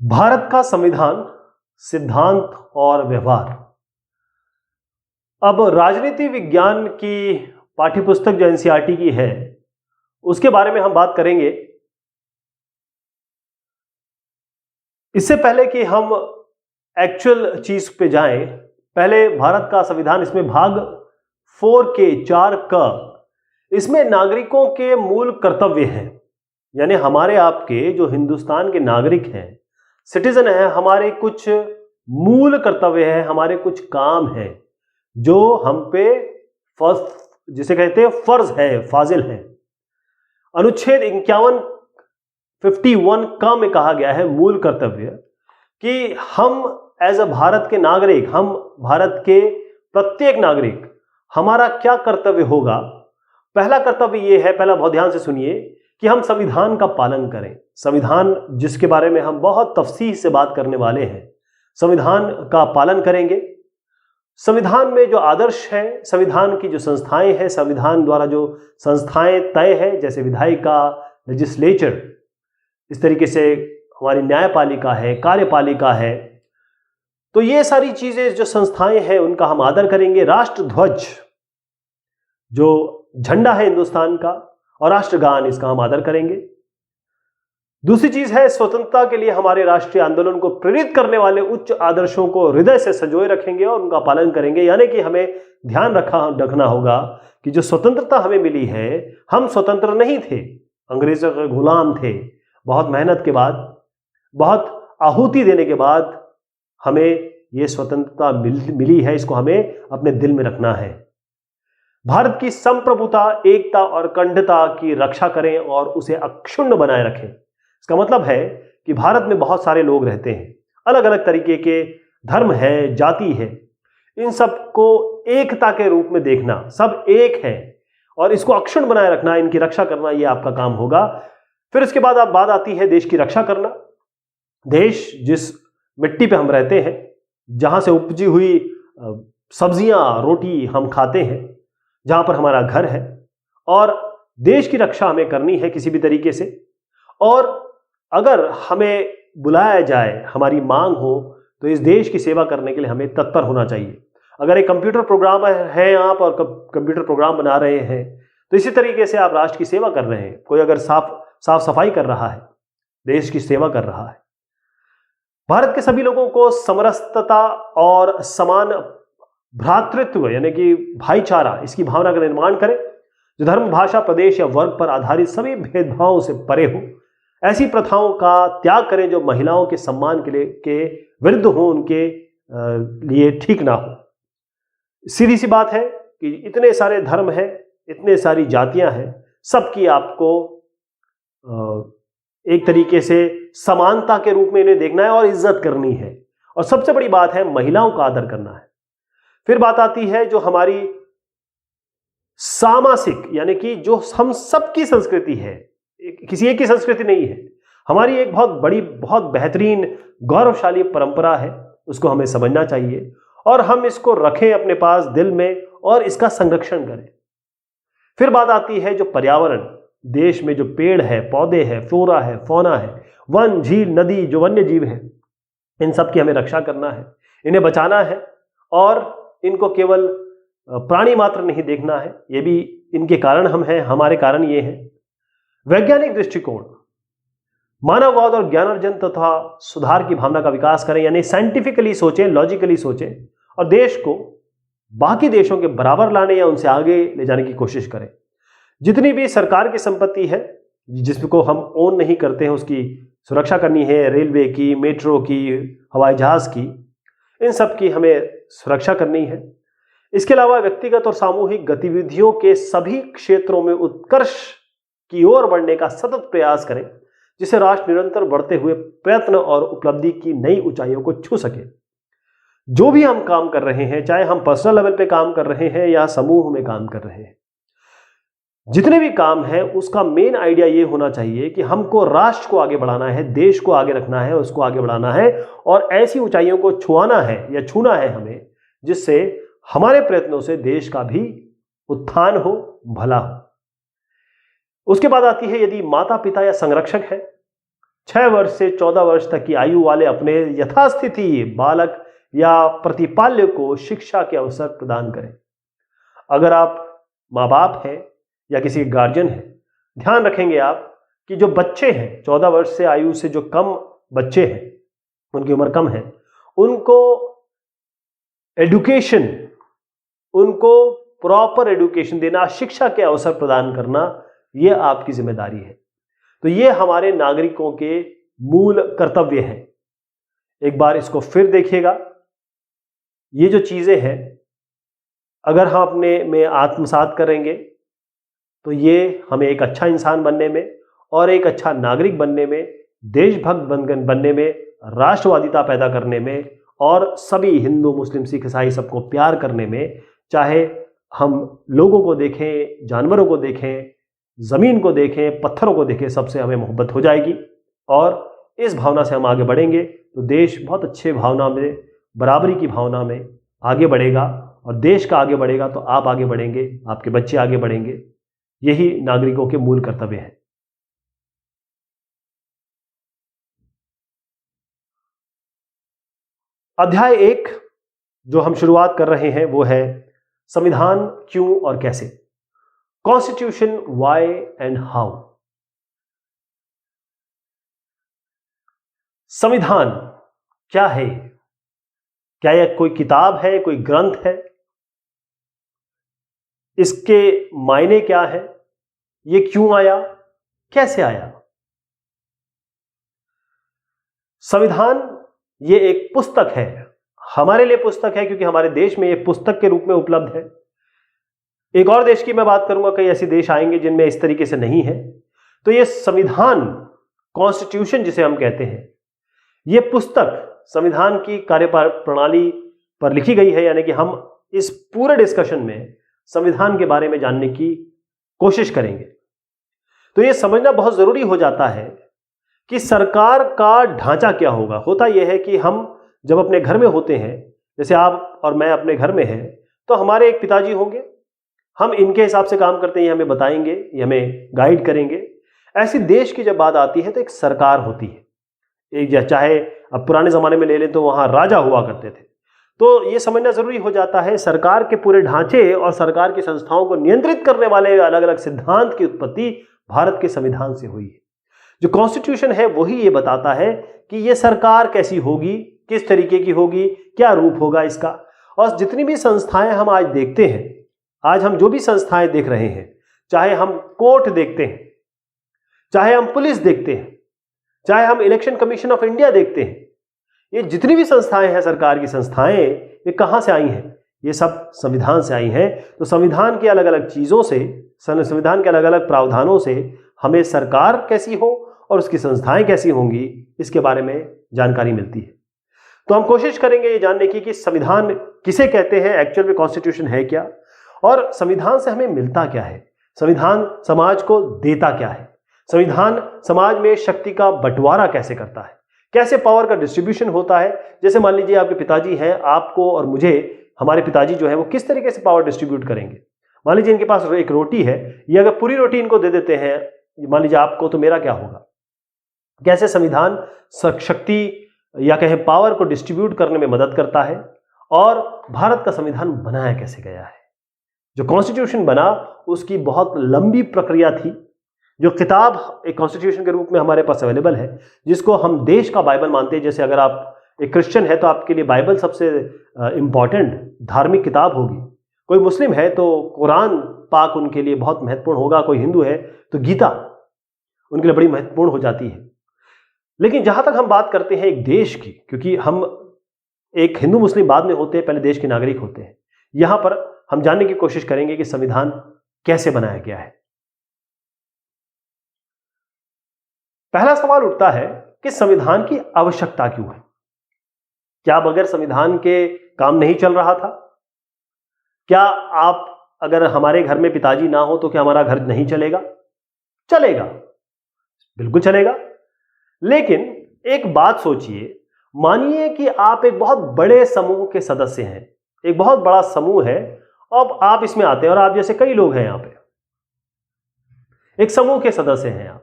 भारत का संविधान, सिद्धांत और व्यवहार। अब राजनीति विज्ञान की पाठ्यपुस्तक जो एनसीईआरटी की है, उसके बारे में हम बात करेंगे। इससे पहले कि हम एक्चुअल चीज पे जाएं, पहले भारत का संविधान, इसमें भाग 4 के 4 क, इसमें नागरिकों के मूल कर्तव्य हैं। यानी हमारे आपके जो हिंदुस्तान के नागरिक हैं, सिटीजन हैं, हमारे कुछ मूल कर्तव्य हैं, हमारे कुछ काम हैं जो हम पे जिसे कहते हैं फर्ज है, फाजिल है। अनुच्छेद 51 क में कहा गया है मूल कर्तव्य कि हम एज अ भारत के नागरिक, हम भारत के प्रत्येक नागरिक, हमारा क्या कर्तव्य होगा। पहला कर्तव्य यह है, पहला बहुत ध्यान से सुनिए, कि हम संविधान का पालन करें। संविधान जिसके बारे में हम बहुत तफसील से बात करने वाले हैं, संविधान का पालन करेंगे। संविधान में जो आदर्श है, संविधान की जो संस्थाएं हैं, संविधान द्वारा जो संस्थाएं तय है, जैसे विधायिका, लेजिस्लेचर, इस तरीके से हमारी न्यायपालिका है, कार्यपालिका है, तो ये सारी चीजें जो संस्थाएं हैं उनका हम आदर करेंगे। राष्ट्रध्वज जो झंडा है हिंदुस्तान का, और राष्ट्रगान, इसका हम आदर करेंगे। दूसरी चीज है, स्वतंत्रता के लिए हमारे राष्ट्रीय आंदोलन को प्रेरित करने वाले उच्च आदर्शों को हृदय से संजोए रखेंगे और उनका पालन करेंगे। यानी कि हमें ध्यान रखना होगा कि जो स्वतंत्रता हमें मिली है, हम स्वतंत्र नहीं थे, अंग्रेजों के गुलाम थे। बहुत मेहनत के बाद, बहुत आहुति देने के बाद हमें ये स्वतंत्रता मिली है, इसको हमें अपने दिल में रखना है। भारत की संप्रभुता, एकता और अखंडता की रक्षा करें और उसे अक्षुण्ण बनाए रखें। इसका मतलब है कि भारत में बहुत सारे लोग रहते हैं, अलग अलग तरीके के धर्म है, जाति है, इन सबको एकता के रूप में देखना, सब एक है और इसको अक्षुण्ण बनाए रखना, इनकी रक्षा करना, ये आपका काम होगा। फिर इसके बाद बात आती है देश की रक्षा करना। देश, जिस मिट्टी पे हम रहते हैं, जहां से उपजी हुई सब्जियां, रोटी हम खाते हैं, जहां पर हमारा घर है, और देश की रक्षा हमें करनी है किसी भी तरीके से। और अगर हमें बुलाया जाए, हमारी मांग हो, तो इस देश की सेवा करने के लिए हमें तत्पर होना चाहिए। अगर एक कंप्यूटर प्रोग्राम है आप और कंप्यूटर प्रोग्राम बना रहे हैं, तो इसी तरीके से आप राष्ट्र की सेवा कर रहे हैं। कोई अगर साफ सफाई कर रहा है, देश की सेवा कर रहा है। भारत के सभी लोगों को समरसता और समान भ्रातृत्व यानी कि भाईचारा, इसकी भावना का निर्माण करें, जो धर्म, भाषा, प्रदेश या वर्ग पर आधारित सभी भेदभावों से परे हो। ऐसी प्रथाओं का त्याग करें जो महिलाओं के सम्मान के विरुद्ध हो, उनके लिए ठीक ना हो। सीधी सी बात है कि इतने सारे धर्म हैं, इतने सारी जातियां हैं, सबकी आपको एक तरीके से समानता के रूप में इन्हें देखना है और इज्जत करनी है। और सबसे बड़ी बात है, महिलाओं का आदर करना है। फिर बात आती है जो हमारी सामासिक, यानी कि जो हम सबकी संस्कृति है, किसी एक की संस्कृति नहीं है, हमारी एक बहुत बड़ी, बहुत बेहतरीन, गौरवशाली परंपरा है, उसको हमें समझना चाहिए और हम इसको रखें अपने पास दिल में और इसका संरक्षण करें। फिर बात आती है जो पर्यावरण, देश में जो पेड़ है, पौधे हैं, फ्लोरा है, फौना है, वन, झील, नदी, जो वन्य जीव है, इन सब की हमें रक्षा करना है, इन्हें बचाना है और इनको केवल प्राणी मात्र नहीं देखना है, ये भी इनके कारण हम हैं, हमारे कारण ये हैं। वैज्ञानिक दृष्टिकोण, मानववाद और ज्ञानार्जन तथा सुधार की भावना का विकास करें, यानी साइंटिफिकली सोचें, लॉजिकली सोचें और देश को बाकी देशों के बराबर लाने या उनसे आगे ले जाने की कोशिश करें। जितनी भी सरकार की संपत्ति है जिसको हम ओन नहीं करते हैं, उसकी सुरक्षा करनी है, रेलवे की, मेट्रो की, हवाई जहाज की, इन सब की हमें सुरक्षा करनी है। इसके अलावा व्यक्तिगत और सामूहिक गतिविधियों के सभी क्षेत्रों में उत्कर्ष की ओर बढ़ने का सतत प्रयास करें, जिससे राष्ट्र निरंतर बढ़ते हुए प्रयत्न और उपलब्धि की नई ऊंचाइयों को छू सके। जो भी हम काम कर रहे हैं, चाहे हम पर्सनल लेवल पे काम कर रहे हैं या समूह में काम कर रहे हैं, जितने भी काम है उसका मेन आइडिया ये होना चाहिए कि हमको राष्ट्र को आगे बढ़ाना है, देश को आगे रखना है, उसको आगे बढ़ाना है और ऐसी ऊंचाइयों को छुआना है या छूना है हमें, जिससे हमारे प्रयत्नों से देश का भी उत्थान हो, भला हो। उसके बाद आती है, यदि माता पिता या संरक्षक है 6 वर्ष से 14 वर्ष तक की आयु वाले अपने यथास्थिति बालक या प्रतिपाल्य को शिक्षा के अवसर प्रदान करें। अगर आप माँ बाप हैं या किसी गार्जियन हैं, ध्यान रखेंगे आप कि जो बच्चे हैं 14 वर्ष से आयु से जो कम बच्चे हैं, उनकी उम्र कम है, उनको एडुकेशन, उनको प्रॉपर एडुकेशन देना, शिक्षा के अवसर प्रदान करना, यह आपकी जिम्मेदारी है। तो ये हमारे नागरिकों के मूल कर्तव्य हैं। एक बार इसको फिर देखिएगा, ये जो चीजें हैं अगर हम अपने में आत्मसात करेंगे तो ये हमें एक अच्छा इंसान बनने में और एक अच्छा नागरिक बनने में, देशभक्त बनने में, राष्ट्रवादिता पैदा करने में और सभी हिंदू मुस्लिम सिख ईसाई सबको प्यार करने में, चाहे हम लोगों को देखें, जानवरों को देखें, जमीन को देखें, पत्थरों को देखें, सबसे हमें मोहब्बत हो जाएगी और इस भावना से हम आगे बढ़ेंगे तो देश बहुत अच्छे भावना में, बराबरी की भावना में आगे बढ़ेगा और देश का आगे बढ़ेगा तो आप आगे बढ़ेंगे, आपके बच्चे आगे बढ़ेंगे। यही नागरिकों के मूल कर्तव्य है। अध्याय 1 जो हम शुरुआत कर रहे हैं वो है संविधान क्यों और कैसे, कॉन्स्टिट्यूशन व्हाई एंड हाउ। संविधान क्या है? क्या यह कोई किताब है, कोई ग्रंथ है? इसके मायने क्या है? ये क्यों आया, कैसे आया? संविधान ये एक पुस्तक है, हमारे लिए पुस्तक है क्योंकि हमारे देश में ये पुस्तक के रूप में उपलब्ध है। एक और देश की मैं बात करूंगा, कई ऐसे देश आएंगे जिनमें इस तरीके से नहीं है। तो ये संविधान, कॉन्स्टिट्यूशन जिसे हम कहते हैं, ये पुस्तक संविधान की कार्य प्रणाली पर लिखी गई है, यानी कि हम इस पूरे डिस्कशन में संविधान के बारे में जानने की कोशिश करेंगे। तो ये समझना बहुत जरूरी हो जाता है कि सरकार का ढांचा क्या होगा। होता यह है कि हम जब अपने घर में होते हैं, जैसे आप और मैं अपने घर में हैं, तो हमारे एक पिताजी होंगे, हम इनके हिसाब से काम करते हैं, ये हमें बताएंगे, ये हमें गाइड करेंगे। ऐसी देश की जब बात आती है तो एक सरकार होती है। एक चाहे अब पुराने जमाने में ले लें तो वहां राजा हुआ करते थे। तो ये समझना जरूरी हो जाता है सरकार के पूरे ढांचे और सरकार की संस्थाओं को नियंत्रित करने वाले अलग अलग सिद्धांत की उत्पत्ति भारत के संविधान से हुई है। जो कॉन्स्टिट्यूशन है वही ये बताता है कि ये सरकार कैसी होगी, किस तरीके की होगी, क्या रूप होगा इसका। और जितनी भी संस्थाएं हम आज देखते हैं, आज हम जो भी संस्थाएं देख रहे हैं, चाहे हम कोर्ट देखते हैं, चाहे हम पुलिस देखते हैं, चाहे हम इलेक्शन कमीशन ऑफ इंडिया देखते हैं, ये जितनी भी संस्थाएं हैं, सरकार की संस्थाएं, ये कहां से आई हैं? ये सब संविधान से आई हैं। तो संविधान की अलग अलग चीजों से, संविधान के अलग अलग प्रावधानों से हमें सरकार कैसी हो और उसकी संस्थाएं कैसी होंगी, इसके बारे में जानकारी मिलती है। तो हम कोशिश करेंगे ये जानने की कि संविधान किसे कहते हैं, एक्चुअल में कॉन्स्टिट्यूशन है क्या, और संविधान से हमें मिलता क्या है, संविधान समाज को देता क्या है, संविधान समाज में शक्ति का बंटवारा कैसे करता है, कैसे पावर का डिस्ट्रीब्यूशन होता है। जैसे मान लीजिए आपके पिताजी हैं, आपको और मुझे, हमारे पिताजी जो है वो किस तरीके से पावर डिस्ट्रीब्यूट करेंगे। मान लीजिए इनके पास एक रोटी है, ये अगर पूरी रोटी इनको दे देते हैं, मान लीजिए आपको, तो मेरा क्या होगा? कैसे संविधान शक्ति या कहें पावर को डिस्ट्रीब्यूट करने में मदद करता है, और भारत का संविधान बनाया कैसे गया है। जो कॉन्स्टिट्यूशन बना उसकी बहुत लंबी प्रक्रिया थी। जो किताब एक कॉन्स्टिट्यूशन के रूप में हमारे पास अवेलेबल है, जिसको हम देश का बाइबल मानते हैं, जैसे अगर आप एक क्रिश्चियन है तो आपके लिए बाइबल सबसे इंपॉर्टेंट धार्मिक किताब होगी, कोई मुस्लिम है तो कुरान पाक उनके लिए बहुत महत्वपूर्ण होगा, कोई हिंदू है तो गीता उनके लिए बड़ी महत्वपूर्ण हो जाती है। लेकिन जहां तक हम बात करते हैं एक देश की, क्योंकि हम एक हिंदू मुस्लिम बाद में होते हैं, पहले देश के नागरिक होते हैं, यहां पर हम जानने की कोशिश करेंगे कि संविधान कैसे बनाया गया है। पहला सवाल उठता है कि संविधान की आवश्यकता क्यों है? क्या बगैर संविधान के काम नहीं चल रहा था? क्या आप, अगर हमारे घर में पिताजी ना हो तो क्या हमारा घर नहीं चलेगा? चलेगा, बिल्कुल चलेगा। लेकिन एक बात सोचिए, मानिए कि आप एक बहुत बड़े समूह के सदस्य हैं, एक बहुत बड़ा समूह है, अब आप इसमें आते हैं और आप जैसे कई लोग हैं यहां पे, एक समूह के सदस्य हैं आप।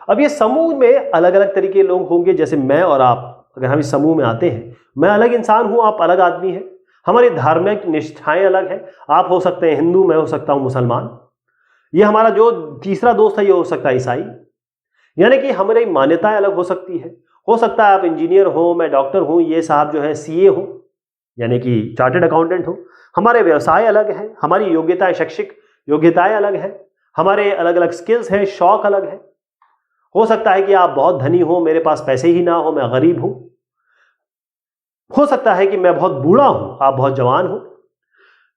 अब ये समूह में अलग अलग तरीके के लोग होंगे, जैसे मैं और आप, अगर हम इस समूह में आते हैं, मैं अलग इंसान हूं, आप अलग आदमी हैं, हमारी धार्मिक निष्ठाएं अलग हैं, आप हो सकते हैं हिंदू, मैं हो सकता हूं मुसलमान, ये हमारा जो तीसरा दोस्त है ये हो सकता है ईसाई, यानी कि हमारी मान्यताएं अलग हो सकती है। हो सकता है आप इंजीनियर हो, मैं डॉक्टर हूं, ये साहब जो है सीए हो, यानी कि चार्टर्ड अकाउंटेंट हो। हमारे व्यवसाय अलग हैं, हमारी योग्यताएं, शैक्षिक योग्यताएं अलग हैं, हमारे अलग अलग स्किल्स हैं, शौक अलग है। हो सकता है कि आप बहुत धनी हो, मेरे पास पैसे ही ना हो, मैं गरीब हूं। हो सकता है कि मैं बहुत बूढ़ा हूं, आप बहुत जवान हो।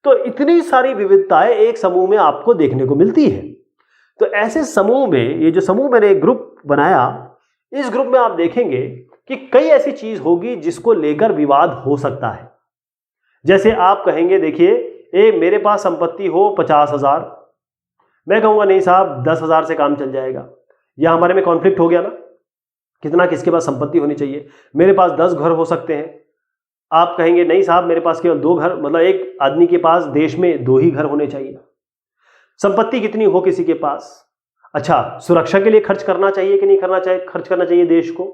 तो इतनी सारी विविधताएं एक समूह में आपको देखने को मिलती है। तो ऐसे समूह में, ये जो समूह मैंने एक ग्रुप बनाया, इस ग्रुप में आप देखेंगे कि कई ऐसी चीज होगी जिसको लेकर विवाद हो सकता है। जैसे आप कहेंगे, देखिए मेरे पास संपत्ति हो 50,000, मैं कहूंगा नहीं साहब 10,000 से काम चल जाएगा। या हमारे में कॉन्फ्लिक्ट हो गया ना, कितना किसके पास संपत्ति होनी चाहिए। मेरे पास 10 घर हो सकते हैं, आप कहेंगे नहीं साहब मेरे पास केवल 2 घर, मतलब एक आदमी के पास देश में 2 ही घर होने चाहिए। संपत्ति कितनी हो किसी के पास, अच्छा सुरक्षा के लिए खर्च करना चाहिए कि नहीं करना चाहिए, खर्च करना चाहिए देश को,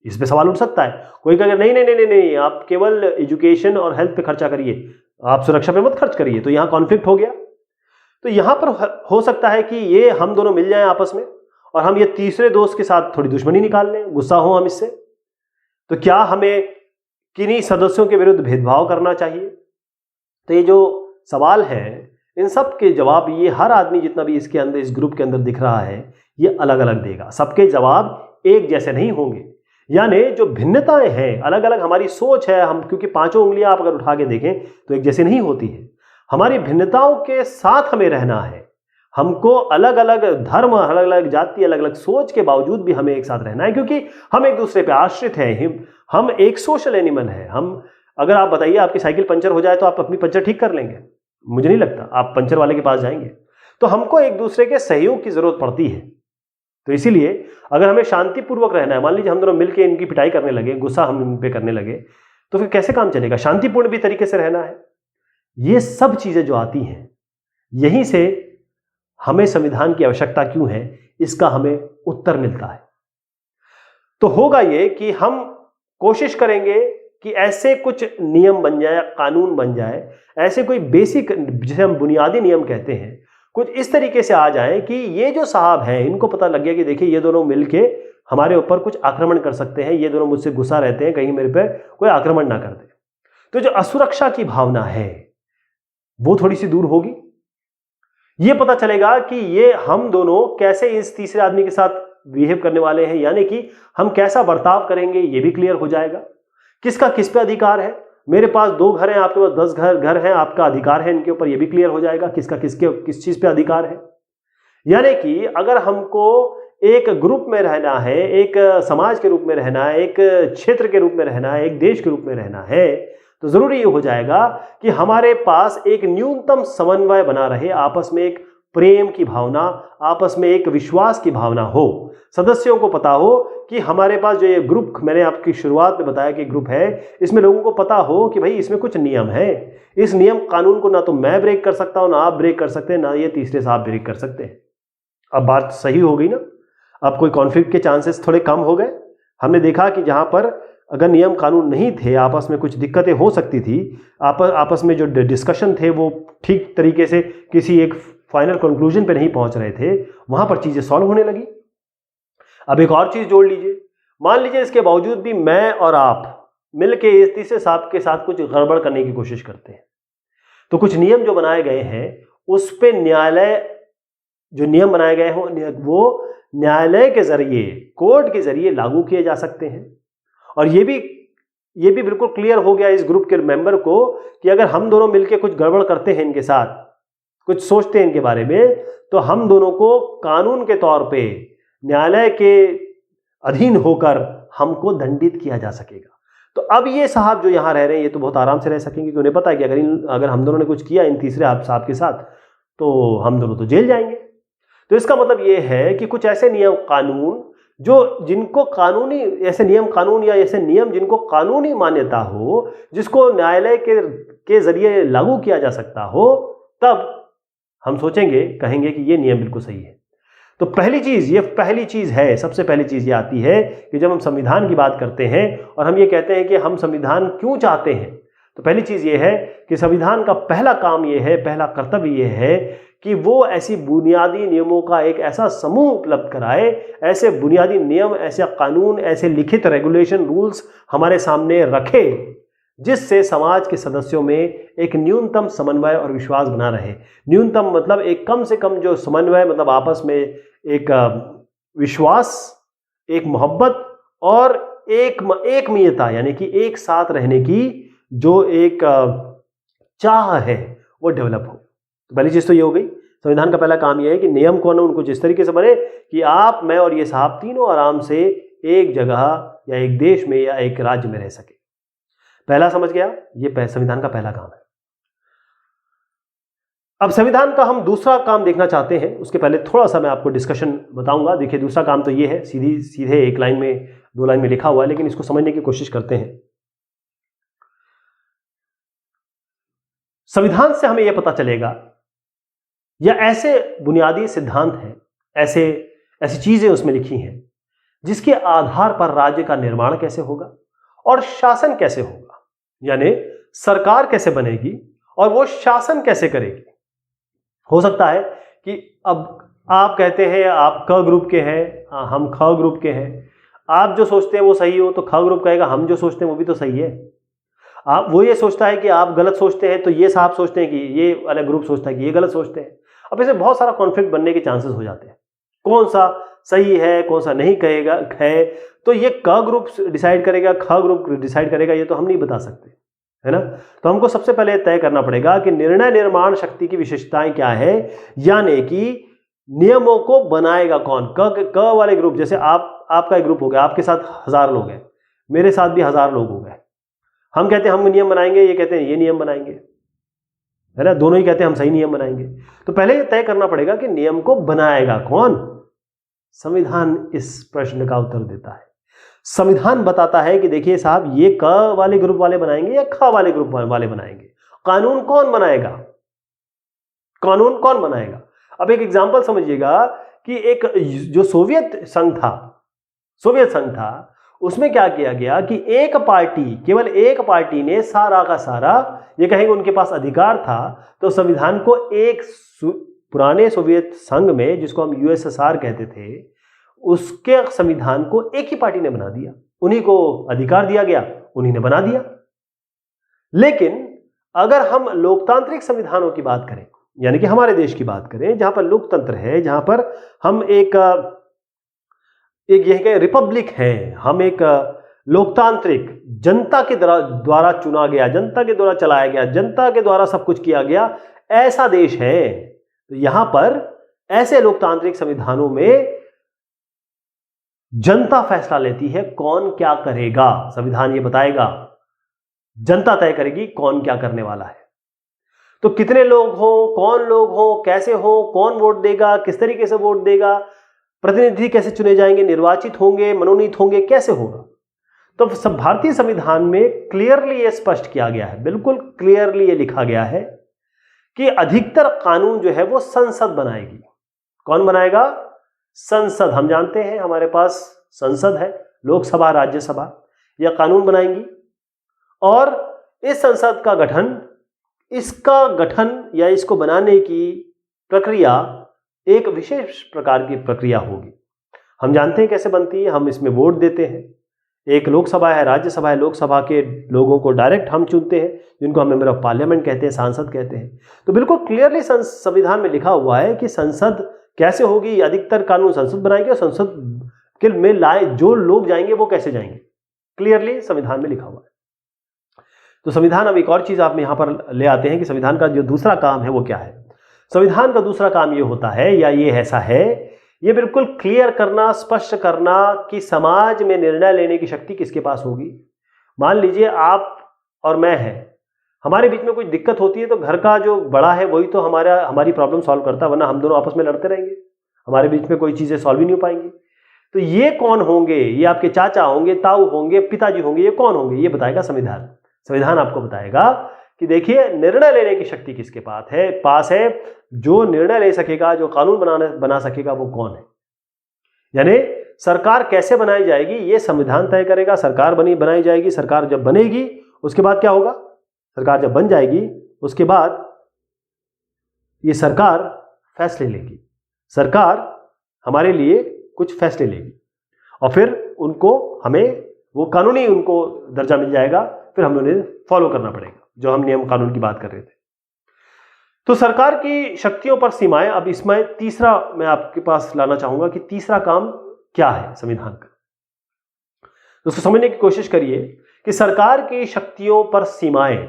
इस पे सवाल उठ सकता है। कोई कहेगा नहीं नहीं नहीं नहीं, आप केवल एजुकेशन और हेल्थ पे खर्चा करिए, आप सुरक्षा पे मत खर्च करिए। तो यहां कॉन्फ्लिक्ट हो गया। तो यहां पर हो सकता है कि ये हम दोनों मिल जाएं आपस में और हम ये तीसरे दोस्त के साथ थोड़ी दुश्मनी निकाल लें, गुस्सा हो हम इससे। तो क्या हमें किन्हीं सदस्यों के विरुद्ध भेदभाव करना चाहिए? तो ये जो सवाल है, इन सब के जवाब ये हर आदमी जितना भी इसके अंदर, इस ग्रुप के अंदर दिख रहा है, ये अलग अलग देगा। सबके जवाब एक जैसे नहीं होंगे, यानी जो भिन्नताएं हैं, अलग अलग हमारी सोच है, हम क्योंकि 5 उंगलियां आप अगर उठा के देखें तो एक जैसी नहीं होती है। हमारी भिन्नताओं के साथ हमें रहना है, हमको अलग अलग धर्म, अलग अलग जाति, अलग अलग सोच के बावजूद भी हमें एक साथ रहना है, क्योंकि हम एक दूसरे पे आश्रित हैं। हम एक सोशल एनिमल हैं। हम, अगर आप बताइए आपकी साइकिल पंचर हो जाए तो आप अपनी पंचर ठीक कर लेंगे? मुझे नहीं लगता आप पंचर वाले के पास जाएंगे। तो हमको एक दूसरे के सहयोग की जरूरत पड़ती है। तो इसीलिए अगर हमें शांतिपूर्वक रहना है, मान लीजिए हम दोनों मिलकर इनकी पिटाई करने लगे, गुस्सा हम इन पे करने लगे, तो फिर कैसे काम चलेगा? शांतिपूर्ण भी तरीके से रहना है। ये सब चीजें जो आती हैं, यहीं से हमें संविधान की आवश्यकता क्यों है, इसका हमें उत्तर मिलता है। तो होगा ये कि हम कोशिश करेंगे कि ऐसे कुछ नियम बन जाए, कानून बन जाए, ऐसे कोई बेसिक, जिसे हम बुनियादी नियम कहते हैं, कुछ इस तरीके से आ जाए कि ये जो साहब हैं इनको पता लग गया कि देखिए ये दोनों मिलके हमारे ऊपर कुछ आक्रमण कर सकते हैं, ये दोनों मुझसे गुस्सा रहते हैं, कहीं मेरे पे कोई आक्रमण ना कर दे। तो जो असुरक्षा की भावना है वो थोड़ी सी दूर होगी। ये पता चलेगा कि ये हम दोनों कैसे इस तीसरे आदमी के साथ बिहेव करने वाले हैं, यानी कि हम कैसा बर्ताव करेंगे, ये भी क्लियर हो जाएगा। किसका किस पे अधिकार है, मेरे पास 2 घर हैं, आपके पास 10 घर हैं, आपका अधिकार है इनके ऊपर, ये भी क्लियर हो जाएगा किसका किस चीज पे अधिकार है। यानी कि अगर हमको एक ग्रुप में रहना है, एक समाज के रूप में रहना है, एक क्षेत्र के रूप में रहना है, एक देश के रूप में रहना है, तो जरूरी ये हो जाएगा कि हमारे पास एक न्यूनतम समन्वय बना रहे, आपस में एक प्रेम की भावना, आपस में एक विश्वास की भावना हो। सदस्यों को पता हो कि हमारे पास जो ये ग्रुप, मैंने आपकी शुरुआत में बताया कि ग्रुप है, इसमें लोगों को पता हो कि भाई इसमें कुछ नियम है। इस नियम कानून को ना तो मैं ब्रेक कर सकता हूं, ना आप ब्रेक कर सकते हैं, ना ये तीसरे साहब ब्रेक कर सकते हैं। अब बात सही हो गई ना? अब कोई कॉन्फ्लिक्ट के चांसेस थोड़े कम हो गए। हमने देखा कि जहां पर अगर नियम कानून नहीं थे, आपस में कुछ दिक्कतें हो सकती थी, आपस में जो डिस्कशन थे वो ठीक तरीके से किसी एक फाइनल कंक्लूजन पे नहीं पहुंच रहे थे, वहां पर चीजें सॉल्व होने लगी। अब एक और चीज जोड़ लीजिए, मान लीजिए इसके बावजूद भी मैं और आप मिलके इस तीसरे साहब के साथ कुछ गड़बड़ करने की कोशिश करते हैं, तो कुछ नियम जो बनाए गए हैं उस पे न्यायालय, जो नियम बनाए गए हैं वो न्यायालय के जरिए, कोर्ट के जरिए लागू किए जा सकते हैं। और ये भी बिल्कुल क्लियर हो गया इस ग्रुप के मेंबर को कि अगर हम दोनों मिलकर कुछ गड़बड़ करते हैं इनके साथ, कुछ सोचते हैं इनके बारे में, तो हम दोनों को कानून के तौर पे न्यायालय के अधीन होकर हमको दंडित किया जा सकेगा। तो अब ये साहब जो यहां रह रहे हैं ये तो बहुत आराम से रह सकेंगे, क्योंकि उन्हें पता है कि अगर हम दोनों ने कुछ किया इन तीसरे साहब के साथ तो हम दोनों तो जेल जाएंगे। तो इसका मतलब ये है कि कुछ ऐसे नियम कानून जिनको कानूनी, ऐसे नियम कानून या ऐसे नियम जिनको कानूनी मान्यता हो, जिसको न्यायालय के जरिए लागू किया जा सकता हो, तब हम सोचेंगे, कहेंगे कि ये नियम बिल्कुल सही है। तो पहली चीज है, सबसे पहली चीज ये आती है कि जब हम संविधान की बात करते हैं और हम ये कहते हैं कि हम संविधान क्यों चाहते हैं, तो पहली चीज ये है कि संविधान का पहला काम ये है, पहला कर्तव्य ये है कि वो ऐसी बुनियादी नियमों का एक ऐसा समूह उपलब्ध कराए, ऐसे बुनियादी नियम, ऐसे कानून, ऐसे लिखित रेगुलेशन, रूल्स हमारे सामने रखे जिससे समाज के सदस्यों में एक न्यूनतम समन्वय और विश्वास बना रहे। न्यूनतम मतलब एक कम से कम जो समन्वय, मतलब आपस में एक विश्वास, एक मोहब्बत और एक मियता, यानी कि एक साथ रहने की जो एक चाह है वो डेवलप हो। तो पहली चीज तो ये हो गई। संविधान का पहला काम यह है कि नियम कौन है, उनको जिस तरीके से बने कि आप, मैं और ये साहब तीनों आराम से एक जगह या एक देश में या एक राज्य में रह सके। पहला समझ गया, ये संविधान का पहला काम है। अब संविधान का हम दूसरा काम देखना चाहते हैं, उसके पहले थोड़ा सा मैं आपको डिस्कशन बताऊंगा। देखिए, दूसरा काम तो ये है, सीधे एक लाइन में, दो लाइन में लिखा हुआ है, लेकिन इसको समझने की कोशिश करते हैं। संविधान से हमें यह पता चलेगा, या ऐसे बुनियादी सिद्धांत हैं, ऐसी चीजें उसमें लिखी हैं जिसके आधार पर राज्य का निर्माण कैसे होगा और शासन कैसे होगा, यानी सरकार कैसे बनेगी और वो शासन कैसे करेगी। हो सकता है कि अब आप कहते हैं आप क ग्रुप के हैं, हम ख ग्रुप के हैं, आप जो सोचते हैं वो सही हो तो ख ग्रुप कहेगा हम जो सोचते हैं वो भी तो सही है। आप वो ये सोचता है कि आप गलत सोचते हैं तो ये साहब सोचते हैं कि ये वाला ग्रुप सोचता है कि ये गलत सोचते हैं। अब इसे बहुत सारा कॉन्फ्लिक्ट बनने के चांसेस हो जाते हैं, कौन सा सही है कौन सा नहीं कहेगा है, तो ये क ग्रुप डिसाइड करेगा, ख ग्रुप डिसाइड करेगा, ये तो हम नहीं बता सकते, है ना। तो हमको सबसे पहले तय करना पड़ेगा कि निर्णय निर्माण शक्ति की विशेषताएं क्या है, यानी कि नियमों को बनाएगा कौन। क वाले ग्रुप, जैसे आपका एक ग्रुप हो गया, आपके साथ 1000 लोग हैं, मेरे साथ भी 1000 लोग हो गए, हम कहते हैं हम नियम बनाएंगे, ये कहते हैं ये नियम बनाएंगे, है ना, दोनों ही कहते हैं हम सही नियम बनाएंगे। तो पहले ये तय करना पड़ेगा कि नियम को बनाएगा कौन। संविधान इस प्रश्न का उत्तर देता है। संविधान बताता है कि देखिए साहब, ये क वाले ग्रुप वाले बनाएंगे या ख वाले ग्रुप वाले बनाएंगे। कानून कौन बनाएगा, कानून कौन बनाएगा। अब एक एग्जांपल समझिएगा कि एक जो सोवियत संघ था, उसमें क्या किया गया कि एक पार्टी, केवल एक पार्टी ने सारा का सारा, ये कहेंगे उनके पास अधिकार था, तो संविधान को एक पुराने सोवियत संघ में, जिसको हम यूएसएसआर कहते थे, उसके संविधान को एक ही पार्टी ने बना दिया, उन्हीं को अधिकार दिया गया, उन्हीं ने बना दिया। लेकिन अगर हम लोकतांत्रिक संविधानों की बात करें, यानी कि हमारे देश की बात करें, जहां पर लोकतंत्र है, जहां पर हम एक यह कहें रिपब्लिक है, हम एक लोकतांत्रिक, जनता के द्वारा चुना गया, जनता के द्वारा चलाया गया, जनता के द्वारा सब कुछ किया गया, ऐसा देश है। तो यहां पर ऐसे लोकतांत्रिक संविधानों में जनता फैसला लेती है कौन क्या करेगा। संविधान ये बताएगा, जनता तय करेगी कौन क्या करने वाला है। तो कितने लोग हो, कौन लोग हो, कैसे हो, कौन वोट देगा, किस तरीके से वोट देगा, प्रतिनिधि कैसे चुने जाएंगे, निर्वाचित होंगे, मनोनीत होंगे, कैसे होगा। तो सब भारतीय संविधान में क्लियरली ये स्पष्ट किया गया है, बिल्कुल क्लियरली ये लिखा गया है कि अधिकतर कानून जो है वो संसद बनाएगी। कौन बनाएगा, संसद। हम जानते हैं हमारे पास संसद है, लोकसभा, राज्यसभा, यह कानून बनाएंगी। और इस संसद का गठन, इसका गठन या इसको बनाने की प्रक्रिया एक विशेष प्रकार की प्रक्रिया होगी। हम जानते हैं कैसे बनती है, हम इसमें वोट देते हैं। एक लोकसभा है, राज्यसभा है, लोकसभा के लोगों को डायरेक्ट हम चुनते हैं, जिनको हम मेंबर ऑफ पार्लियामेंट कहते हैं, सांसद कहते हैं। तो बिल्कुल क्लियरली संविधान में लिखा हुआ है कि संसद कैसे होगी, अधिकतर कानून संसद बनाएगी, और संसद के में लाए जो लोग जाएंगे वो कैसे जाएंगे, क्लियरली संविधान में लिखा हुआ है। तो संविधान, अब एक और चीज आप यहां पर ले आते हैं कि संविधान का जो दूसरा काम है वो क्या है। संविधान का दूसरा काम ये होता है, या ये ऐसा है, ये बिल्कुल क्लियर करना, स्पष्ट करना कि समाज में निर्णय लेने की शक्ति किसके पास होगी। मान लीजिए आप और मैं हैं, हमारे बीच में कोई दिक्कत होती है तो घर का जो बड़ा है वही तो हमारी प्रॉब्लम सॉल्व करता है, वरना हम दोनों आपस में लड़ते रहेंगे, हमारे बीच में कोई चीजें सॉल्व ही नहीं हो पाएंगी। तो ये कौन होंगे, ये आपके चाचा होंगे, ताऊ होंगे, पिताजी होंगे, ये कौन होंगे, ये बताएगा संविधान। संविधान आपको बताएगा कि देखिए निर्णय लेने की शक्ति किसके पास है, जो निर्णय ले सकेगा, जो कानून बना सकेगा, वो कौन है। यानी सरकार कैसे बनाई जाएगी ये संविधान तय करेगा। सरकार बनाई जाएगी, सरकार जब बनेगी उसके बाद क्या होगा, सरकार जब बन जाएगी उसके बाद ये सरकार फैसले लेगी, सरकार हमारे लिए कुछ फैसले लेगी और फिर हमें वो कानूनी उनको दर्जा मिल जाएगा, फिर हमें उन्हें फॉलो करना पड़ेगा, जो हम नियम कानून की बात कर रहे थे। तो सरकार की शक्तियों पर सीमाएं। अब इसमें तीसरा मैं आपके पास लाना चाहूंगा कि तीसरा काम क्या है संविधान का। तो उसको समझने की कोशिश करिए कि सरकार की शक्तियों पर सीमाएं।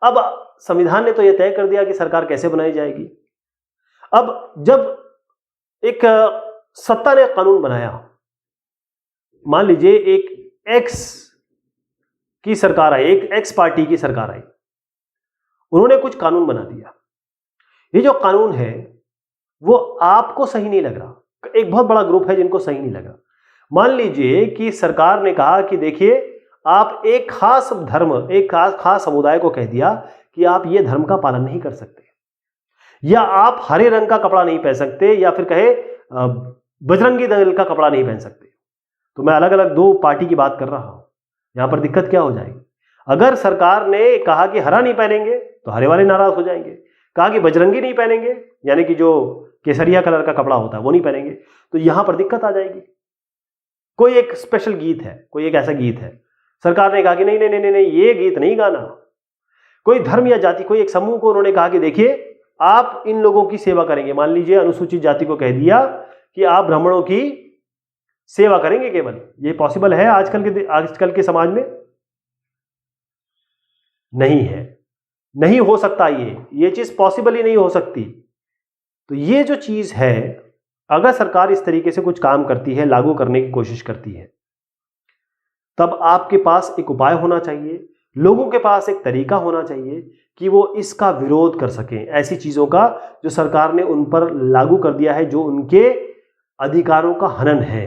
अब संविधान ने तो यह तय कर दिया कि सरकार कैसे बनाई जाएगी। अब जब एक सत्ता ने कानून बनाया, मान लीजिए एक एक्स की सरकार आई, एक एक्स पार्टी की सरकार आई, उन्होंने कुछ कानून बना दिया। ये जो कानून है वो आपको सही नहीं लग रहा, एक बहुत बड़ा ग्रुप है जिनको सही नहीं लगा। मान लीजिए कि सरकार ने कहा कि देखिए आप एक खास धर्म, एक खास समुदाय को कह दिया कि आप ये धर्म का पालन नहीं कर सकते, या आप हरे रंग का कपड़ा नहीं पहन सकते, या फिर कहे बजरंगी दल का कपड़ा नहीं पहन सकते। तो मैं अलग अलग दो पार्टी की बात कर रहा हूं। यहां पर दिक्कत क्या हो जाएगी, अगर सरकार ने कहा कि हरा नहीं पहनेंगे तो हरे वाले नाराज हो जाएंगे, कहा कि बजरंगी नहीं पहनेंगे यानी कि जो केसरिया कलर का कपड़ा होता है वो नहीं पहनेंगे, तो यहां पर दिक्कत आ जाएगी। कोई एक स्पेशल गीत है, कोई एक ऐसा गीत है, सरकार ने कहा कि नहीं नहीं नहीं नहीं ये गीत नहीं गाना। कोई धर्म या जाति, कोई एक समूह को उन्होंने कहा कि देखिए आप इन लोगों की सेवा करेंगे, मान लीजिए अनुसूचित जाति को कह दिया कि आप ब्राह्मणों की सेवा करेंगे केवल। ये पॉसिबल है आजकल के समाज में? नहीं है, नहीं हो सकता, ये चीज पॉसिबल ही नहीं हो सकती। तो ये जो चीज है, अगर सरकार इस तरीके से कुछ काम करती है, लागू करने की कोशिश करती है, तब आपके पास एक उपाय होना चाहिए, लोगों के पास एक तरीका होना चाहिए कि वो इसका विरोध कर सकें, ऐसी चीजों का जो सरकार ने उन पर लागू कर दिया है, जो उनके अधिकारों का हनन है।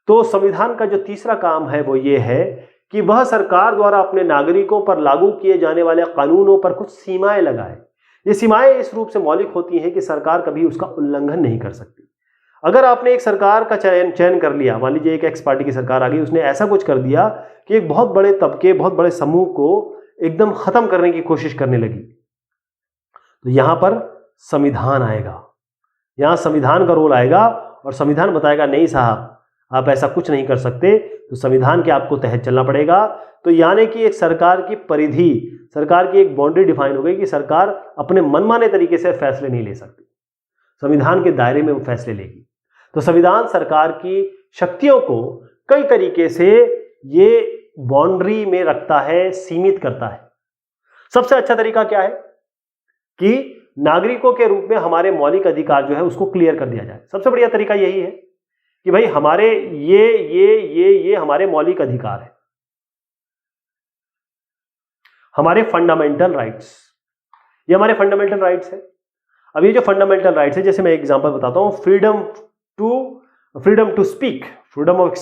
तो संविधान का जो तीसरा काम है वो ये है कि वह सरकार द्वारा अपने नागरिकों पर लागू किए जाने वाले कानूनों पर कुछ सीमाएं लगाए। ये सीमाएं इस रूप से मौलिक होती हैं कि सरकार कभी उसका उल्लंघन नहीं कर सकती। अगर आपने एक सरकार का चयन कर लिया, मान लीजिए एक एक्स पार्टी की सरकार आ गई, उसने ऐसा कुछ कर दिया कि एक बहुत बड़े तबके, बहुत बड़े समूह को एकदम खत्म करने की कोशिश करने लगी, तो यहां पर संविधान आएगा, यहां संविधान का रोल आएगा और संविधान बताएगा नहीं साहब आप ऐसा कुछ नहीं कर सकते, तो संविधान के आपको तहत चलना पड़ेगा। तो यानी कि एक सरकार की परिधि, सरकार की एक बाउंड्री डिफाइन हो गई कि सरकार अपने मनमाने तरीके से फैसले नहीं ले सकती, संविधान के दायरे में वो फैसले लेगी। तो संविधान सरकार की शक्तियों को कई तरीके से ये बाउंड्री में रखता है, सीमित करता है। सबसे अच्छा तरीका क्या है कि नागरिकों के रूप में हमारे मौलिक अधिकार जो है उसको क्लियर कर दिया जाए। सबसे बढ़िया तरीका यही है कि भाई हमारे ये हमारे मौलिक अधिकार है, हमारे फंडामेंटल राइट्स, ये हमारे फंडामेंटल राइट्स है। अब ये जो फंडामेंटल राइट्स है, जैसे मैं एग्जांपल बताता हूं, freedom to speak, freedom of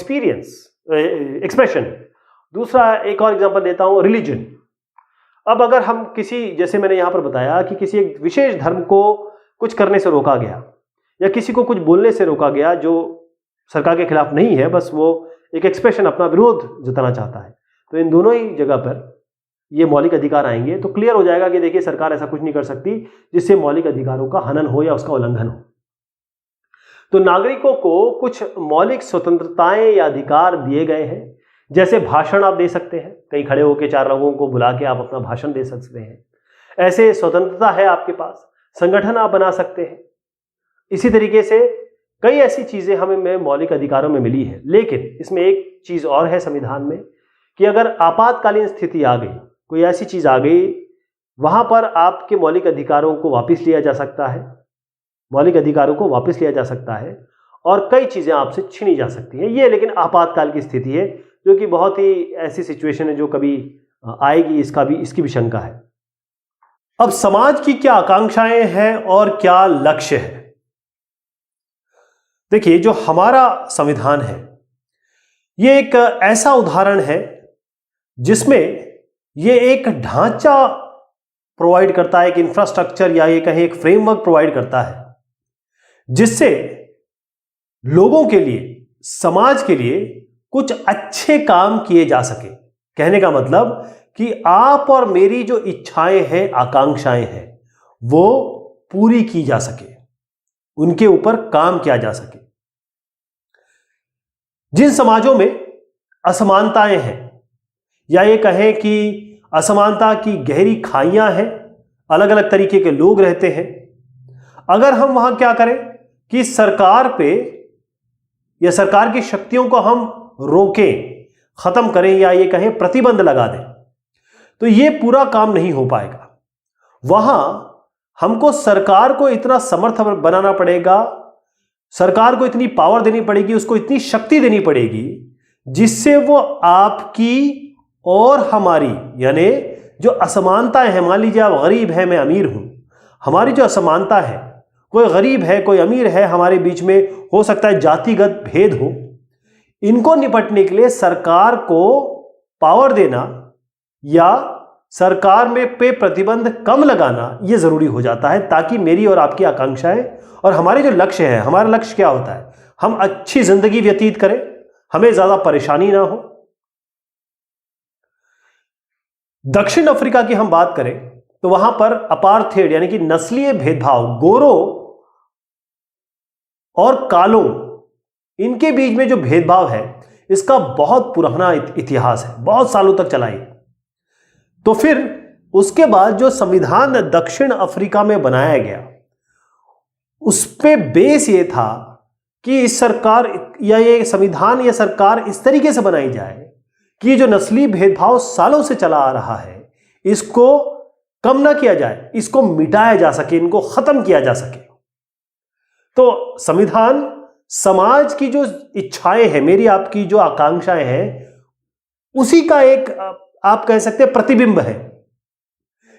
expression. दूसरा एक और एग्जांपल देता हूं, रिलीजन। अब अगर हम किसी, जैसे मैंने यहां पर बताया कि किसी एक विशेष धर्म को कुछ करने से रोका गया या किसी को कुछ बोलने से रोका गया जो सरकार के खिलाफ नहीं है, बस वो एक एक्सप्रेशन, अपना विरोध जताना चाहता है, तो इन दोनों ही जगह पर ये मौलिक अधिकार आएंगे। तो क्लियर हो जाएगा कि देखिए सरकार ऐसा कुछ नहीं कर सकती जिससे मौलिक अधिकारों का हनन हो या उसका उल्लंघन हो। तो नागरिकों को कुछ मौलिक स्वतंत्रताएं या अधिकार दिए गए हैं, जैसे भाषण आप दे सकते हैं, कहीं खड़े होकर 4 लोगों को बुला के आप अपना भाषण दे सकते हैं, ऐसे स्वतंत्रता है आपके पास। संगठन आप बना सकते हैं। इसी तरीके से कई ऐसी चीजें हमें मौलिक अधिकारों में मिली है। लेकिन इसमें एक चीज और है संविधान में कि अगर आपातकालीन स्थिति आ गई, कोई ऐसी चीज आ गई, वहां पर आपके मौलिक अधिकारों को वापस लिया जा सकता है, मौलिक अधिकारों को वापस लिया जा सकता है और कई चीजें आपसे छीनी जा सकती हैं। ये लेकिन आपातकाल की स्थिति है, जो कि बहुत ही ऐसी सिचुएशन है जो कभी आएगी, इसकी भी शंका है। अब समाज की क्या आकांक्षाएं हैं और क्या लक्ष्य है? देखिए, जो हमारा संविधान है ये एक ऐसा उदाहरण है जिसमें ये एक ढांचा प्रोवाइड करता है, एक इंफ्रास्ट्रक्चर या ये कहें एक फ्रेमवर्क प्रोवाइड करता है, जिससे लोगों के लिए, समाज के लिए कुछ अच्छे काम किए जा सके। कहने का मतलब कि आप और मेरी जो इच्छाएं हैं, आकांक्षाएं हैं, वो पूरी की जा सके, उनके ऊपर काम किया जा सके। जिन समाजों में असमानताएं हैं या ये कहें कि असमानता की गहरी खाइयां हैं, अलग अलग तरीके के लोग रहते हैं, अगर हम वहां क्या करें कि सरकार पे या सरकार की शक्तियों को हम रोकें, खत्म करें या ये कहें प्रतिबंध लगा दें, तो ये पूरा काम नहीं हो पाएगा। वहां हमको सरकार को इतना समर्थ बनाना पड़ेगा, सरकार को इतनी पावर देनी पड़ेगी, उसको इतनी शक्ति देनी पड़ेगी, जिससे वो आपकी और हमारी, यानी जो असमानताएं हैं, मान लीजिए आप गरीब हैं, मैं अमीर हूं, हमारी जो असमानता है, कोई गरीब है, कोई अमीर है, हमारे बीच में हो सकता है जातिगत भेद हो, इनको निपटने के लिए सरकार को पावर देना या सरकार में पे प्रतिबंध कम लगाना यह जरूरी हो जाता है, ताकि मेरी और आपकी आकांक्षाएं और हमारे जो लक्ष्य है, हमारा लक्ष्य क्या होता है, हम अच्छी जिंदगी व्यतीत करें, हमें ज्यादा परेशानी ना हो। दक्षिण अफ्रीका की हम बात करें तो वहां पर अपार्थेड यानी कि नस्लीय भेदभाव, गोरों और कालों, इनके बीच में जो भेदभाव है, इसका बहुत पुराना इतिहास है, बहुत सालों तक चला है। तो फिर उसके बाद जो संविधान दक्षिण अफ्रीका में बनाया गया, उस पे बेस ये था कि इस सरकार या ये संविधान या सरकार इस तरीके से बनाई जाए कि जो नस्ली भेदभाव सालों से चला आ रहा है, इसको कम ना किया जाए, इसको मिटाया जा सके, इनको खत्म किया जा सके। तो संविधान समाज की जो इच्छाएं हैं, मेरी आपकी जो आकांक्षाएं हैं, उसी का एक आप कह सकते हैं प्रतिबिंब है।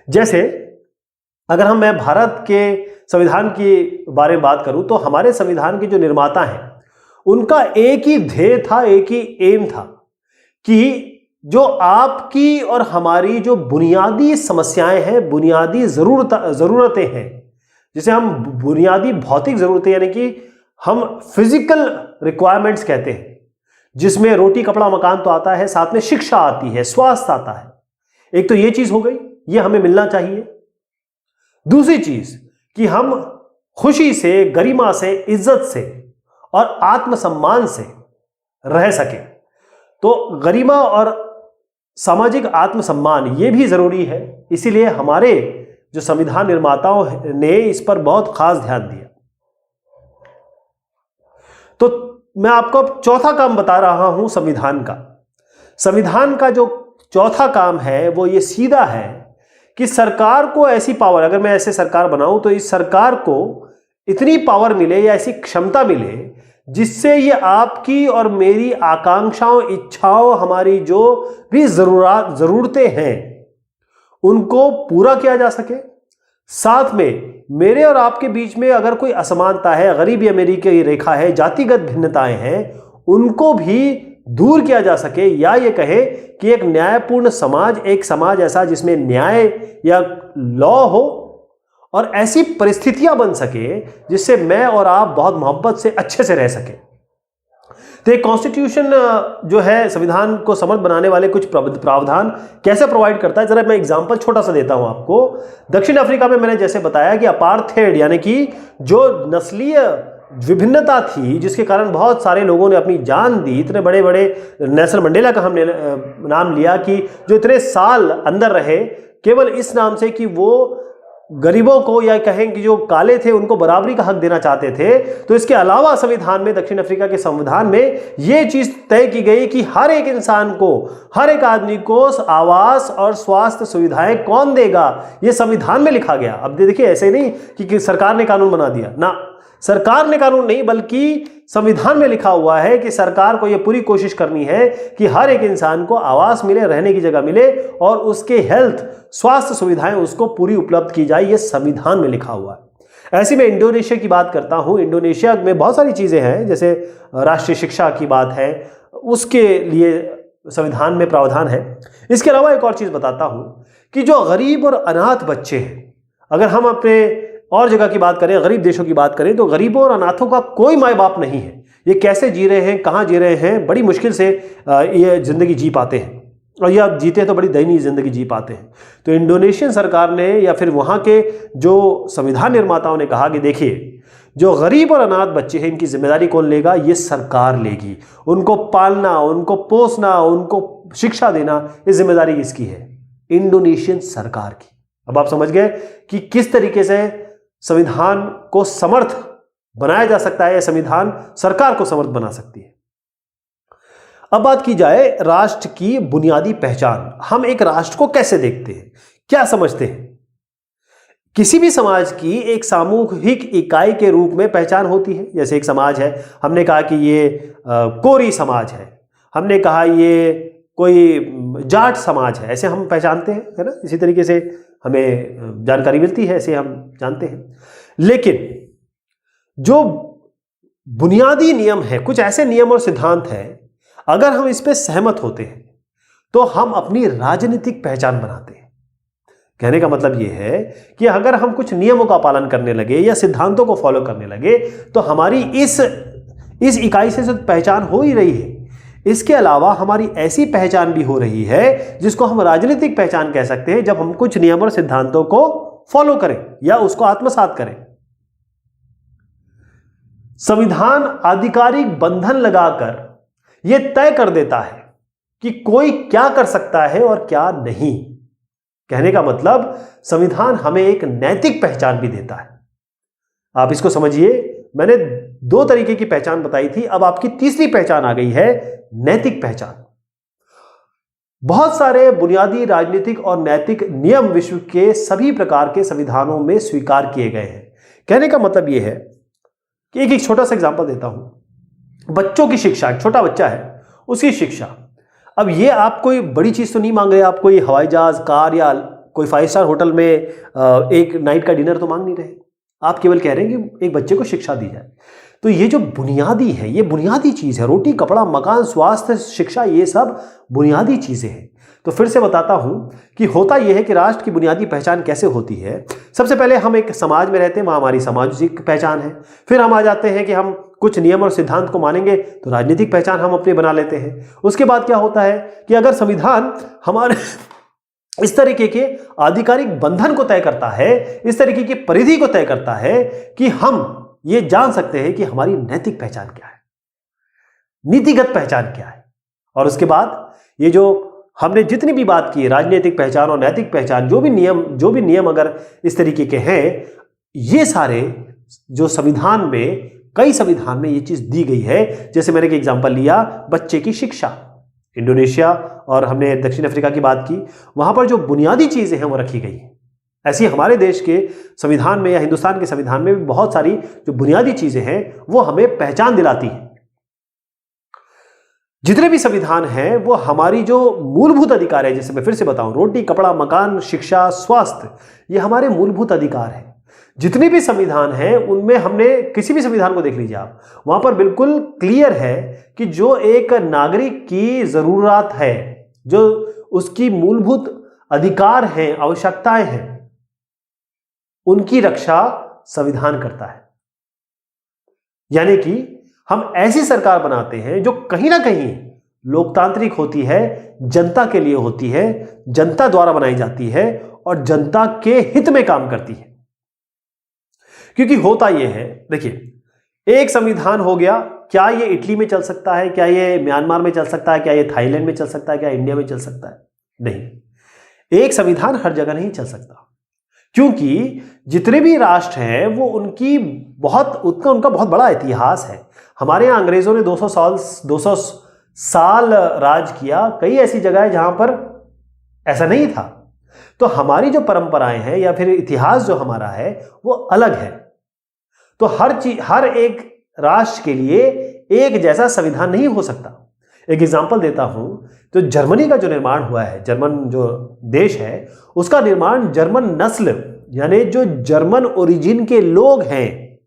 जैसे अगर मैं भारत के संविधान के बारे में बात करूं, तो हमारे संविधान के जो निर्माता हैं, उनका एक ही ध्येय था, एक ही एम था कि जो आपकी और हमारी जो बुनियादी समस्याएं हैं, बुनियादी जरूरतें हैं, जिसे हम बुनियादी भौतिक जरूरतें यानी कि हम फिजिकल रिक्वायरमेंट्स कहते हैं, जिसमें रोटी कपड़ा मकान तो आता है, साथ में शिक्षा आती है, स्वास्थ्य आता है। एक तो ये चीज हो गई, ये हमें मिलना चाहिए। दूसरी चीज कि हम खुशी से, गरिमा से, इज्जत से और आत्मसम्मान से रह सके। तो गरिमा और सामाजिक आत्मसम्मान ये भी जरूरी है, इसीलिए हमारे जो संविधान निर्माताओं ने इस पर बहुत खास ध्यान दिया। तो मैं आपको अब चौथा काम बता रहा हूं संविधान का। संविधान का जो चौथा काम है वो ये सीधा है कि सरकार को ऐसी पावर, अगर मैं ऐसे सरकार बनाऊं तो इस सरकार को इतनी पावर मिले या ऐसी क्षमता मिले जिससे ये आपकी और मेरी आकांक्षाओं, इच्छाओं, हमारी जो भी जरूरतें हैं उनको पूरा किया जा सके। साथ में मेरे और आपके बीच में अगर कोई असमानता है, गरीबी अमीरी की रेखा है, जातिगत भिन्नताएं हैं, उनको भी दूर किया जा सके, या ये कहे कि एक न्यायपूर्ण समाज, एक समाज ऐसा जिसमें न्याय या लॉ हो और ऐसी परिस्थितियां बन सके जिससे मैं और आप बहुत मोहब्बत से अच्छे से रह सके। तो एक कॉन्स्टिट्यूशन जो है, संविधान को समर्थ बनाने वाले कुछ प्रावधान कैसे प्रोवाइड करता है, जरा मैं एग्जांपल छोटा सा देता हूं आपको। दक्षिण अफ्रीका में मैंने जैसे बताया कि अपार्थेड यानी कि जो नस्लीय विभिन्नता थी, जिसके कारण बहुत सारे लोगों ने अपनी जान दी, इतने बड़े बड़े नेल्सन मंडेला का हमने नाम लिया कि जो इतने साल अंदर रहे केवल इस नाम से कि वो गरीबों को या कहें कि जो काले थे उनको बराबरी का हक देना चाहते थे। तो इसके अलावा संविधान में, दक्षिण अफ्रीका के संविधान में यह चीज तय की गई कि हर एक इंसान को, हर एक आदमी को आवास और स्वास्थ्य सुविधाएं कौन देगा, यह संविधान में लिखा गया। अब देखिए, ऐसे नहीं कि सरकार ने कानून बना दिया ना, सरकार ने कानून नहीं, बल्कि संविधान में लिखा हुआ है कि सरकार को यह पूरी कोशिश करनी है कि हर एक इंसान को आवास मिले, रहने की जगह मिले और उसके हेल्थ, स्वास्थ्य सुविधाएं उसको पूरी उपलब्ध की जाए। यह संविधान में लिखा हुआ है। ऐसे में इंडोनेशिया की बात करता हूं। इंडोनेशिया में बहुत सारी चीजें हैं, जैसे राष्ट्रीय शिक्षा की बात है, उसके लिए संविधान में प्रावधान है। इसके अलावा एक और चीज बताता हूं कि जो गरीब और अनाथ बच्चे हैं, अगर हम अपने और जगह की बात करें, गरीब देशों की बात करें, तो गरीबों और अनाथों का कोई माँ बाप नहीं है। ये कैसे जी रहे हैं, कहाँ जी रहे हैं, बड़ी मुश्किल से ये जिंदगी जी पाते हैं, और ये आप जीते हैं तो बड़ी दयनीय जिंदगी जी पाते हैं। तो इंडोनेशियन सरकार ने या फिर वहाँ के जो संविधान निर्माताओं ने कहा कि देखिए, जो गरीब और अनाथ बच्चे हैं इनकी जिम्मेदारी कौन लेगा, ये सरकार लेगी। उनको पालना, उनको पोसना, उनको शिक्षा देना, ये जिम्मेदारी किसकी है? इंडोनेशियन सरकार की। अब आप समझ गए कि किस तरीके से संविधान को समर्थ बनाया जा सकता है, या संविधान सरकार को समर्थ बना सकती है। अब बात की जाए राष्ट्र की बुनियादी पहचान। हम एक राष्ट्र को कैसे देखते हैं, क्या समझते हैं? किसी भी समाज की एक सामूहिक इकाई के रूप में पहचान होती है। जैसे एक समाज है, हमने कहा कि ये कोरी समाज है, हमने कहा ये कोई जाट समाज है, ऐसे हम पहचानते हैं, है ना। इसी तरीके से हमें जानकारी मिलती है, ऐसे हम जानते हैं। लेकिन जो बुनियादी नियम है, कुछ ऐसे नियम और सिद्धांत हैं, अगर हम इस पे सहमत होते हैं तो हम अपनी राजनीतिक पहचान बनाते हैं। कहने का मतलब यह है कि अगर हम कुछ नियमों का पालन करने लगे या सिद्धांतों को फॉलो करने लगे तो हमारी इस इकाई से पहचान हो ही रही है। इसके अलावा हमारी ऐसी पहचान भी हो रही है जिसको हम राजनीतिक पहचान कह सकते हैं, जब हम कुछ नियम और सिद्धांतों को फॉलो करें या उसको आत्मसात करें। संविधान आधिकारिक बंधन लगाकर यह तय कर देता है कि कोई क्या कर सकता है और क्या नहीं। कहने का मतलब संविधान हमें एक नैतिक पहचान भी देता है। आप इसको समझिए, मैंने दो तरीके की पहचान बताई थी, अब आपकी तीसरी पहचान आ गई है, नैतिक पहचान। बहुत सारे बुनियादी राजनीतिक और नैतिक नियम विश्व के सभी प्रकार के संविधानों में स्वीकार किए गए हैं। कहने का मतलब यह है कि एक छोटा सा एग्जांपल देता हूं। बच्चों की शिक्षा, एक छोटा बच्चा है, उसकी शिक्षा। अब ये आप कोई बड़ी चीज तो नहीं मांग रहे, आप कोई हवाई जहाज, कार या कोई 5 स्टार होटल में एक नाइट का डिनर तो मांग नहीं रहे। आप केवल कह रहे हैं कि एक बच्चे को शिक्षा दी जाए। तो ये जो बुनियादी है, ये बुनियादी चीज है। रोटी, कपड़ा, मकान, स्वास्थ्य, शिक्षा, ये सब बुनियादी चीजें हैं। तो फिर से बताता हूं कि होता यह है कि राष्ट्र की बुनियादी पहचान कैसे होती है। सबसे पहले हम एक समाज में रहते हैं, वहां हमारी सामाजिक पहचान है। फिर हम आ जाते हैं कि हम कुछ नियम और सिद्धांत को मानेंगे तो राजनीतिक पहचान हम अपनी बना लेते हैं। उसके बाद क्या होता है कि अगर संविधान हमारे इस तरीके के आधिकारिक बंधन को तय करता है, इस तरीके की परिधि को तय करता है कि हम ये जान सकते हैं कि हमारी नैतिक पहचान क्या है, नीतिगत पहचान क्या है। और उसके बाद ये जो हमने जितनी भी बात की, राजनीतिक पहचान और नैतिक पहचान, जो भी नियम अगर इस तरीके के हैं, ये सारे जो संविधान में, कई संविधान में ये चीज दी गई है। जैसे मैंने एक एग्जांपल लिया, बच्चे की शिक्षा। इंडोनेशिया और हमने दक्षिण अफ्रीका की बात की, वहां पर जो बुनियादी चीजें हैं वो रखी गई हैं। ऐसी हमारे देश के संविधान में या हिंदुस्तान के संविधान में भी बहुत सारी जो बुनियादी चीजें हैं वो हमें पहचान दिलाती हैं। जितने भी संविधान हैं वो हमारी जो मूलभूत अधिकार है, जैसे मैं फिर से बताऊं, रोटी, कपड़ा, मकान, शिक्षा, स्वास्थ्य, ये हमारे मूलभूत अधिकार हैं। जितने भी संविधान हैं उनमें हमने किसी भी संविधान को देख लीजिए आप, वहां पर बिल्कुल क्लियर है कि जो एक नागरिक की जरूरत है, जो उसकी मूलभूत अधिकार हैं, आवश्यकताएं हैं, उनकी रक्षा संविधान करता है। यानी कि हम ऐसी सरकार बनाते हैं जो कहीं ना कहीं लोकतांत्रिक होती है, जनता के लिए होती है, जनता द्वारा बनाई जाती है और जनता के हित में काम करती है। क्योंकि होता यह है, देखिए, एक संविधान हो गया, क्या ये इटली में चल सकता है, क्या ये म्यांमार में चल सकता है, क्या ये थाईलैंड में चल सकता है, क्या इंडिया में चल सकता है? नहीं, एक संविधान हर जगह नहीं चल सकता। क्योंकि जितने भी राष्ट्र हैं वो उनका बहुत बड़ा इतिहास है। हमारे यहाँ अंग्रेजों ने 200 साल राज किया। कई ऐसी जगह है जहां पर ऐसा नहीं था। तो हमारी जो परंपराएं हैं या फिर इतिहास जो हमारा है वो अलग है। तो हर एक राष्ट्र के लिए एक जैसा संविधान नहीं हो सकता। एक एग्जांपल देता हूं, तो जर्मनी का जो निर्माण हुआ है, जर्मन जो देश है, उसका निर्माण जर्मन नस्ल, यानी जो जर्मन ओरिजिन के लोग हैं,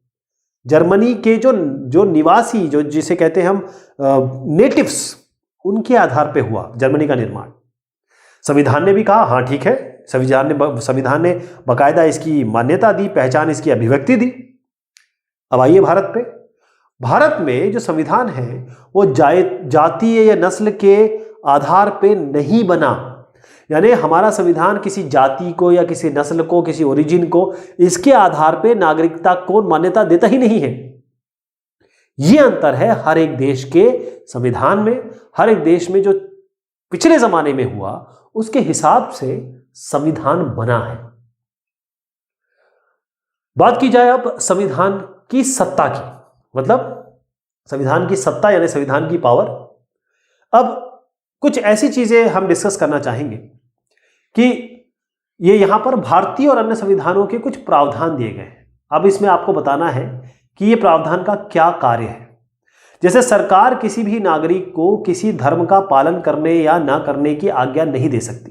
जर्मनी के जो निवासी, जो जिसे कहते हैं हम नेटिव्स, उनके आधार पे हुआ जर्मनी का निर्माण। संविधान ने भी कहा हाँ ठीक है, संविधान ने बाकायदा इसकी मान्यता दी, पहचान, इसकी अभिव्यक्ति दी। अब आइए भारत पे। भारत में जो संविधान है वो जातीय या नस्ल के आधार पे नहीं बना, यानी हमारा संविधान किसी जाति को या किसी नस्ल को, किसी ओरिजिन को, इसके आधार पे नागरिकता को मान्यता देता ही नहीं है। यह अंतर है हर एक देश के संविधान में। हर एक देश में जो पिछले जमाने में हुआ उसके हिसाब से संविधान बना है। बात की जाए अब संविधान की सत्ता की, मतलब संविधान की सत्ता यानी संविधान की पावर। अब कुछ ऐसी चीजें हम डिस्कस करना चाहेंगे कि ये यहां पर भारतीय और अन्य संविधानों के कुछ प्रावधान दिए गए हैं। अब इसमें आपको बताना है कि ये प्रावधान का क्या कार्य है। जैसे सरकार किसी भी नागरिक को किसी धर्म का पालन करने या ना करने की आज्ञा नहीं दे सकती,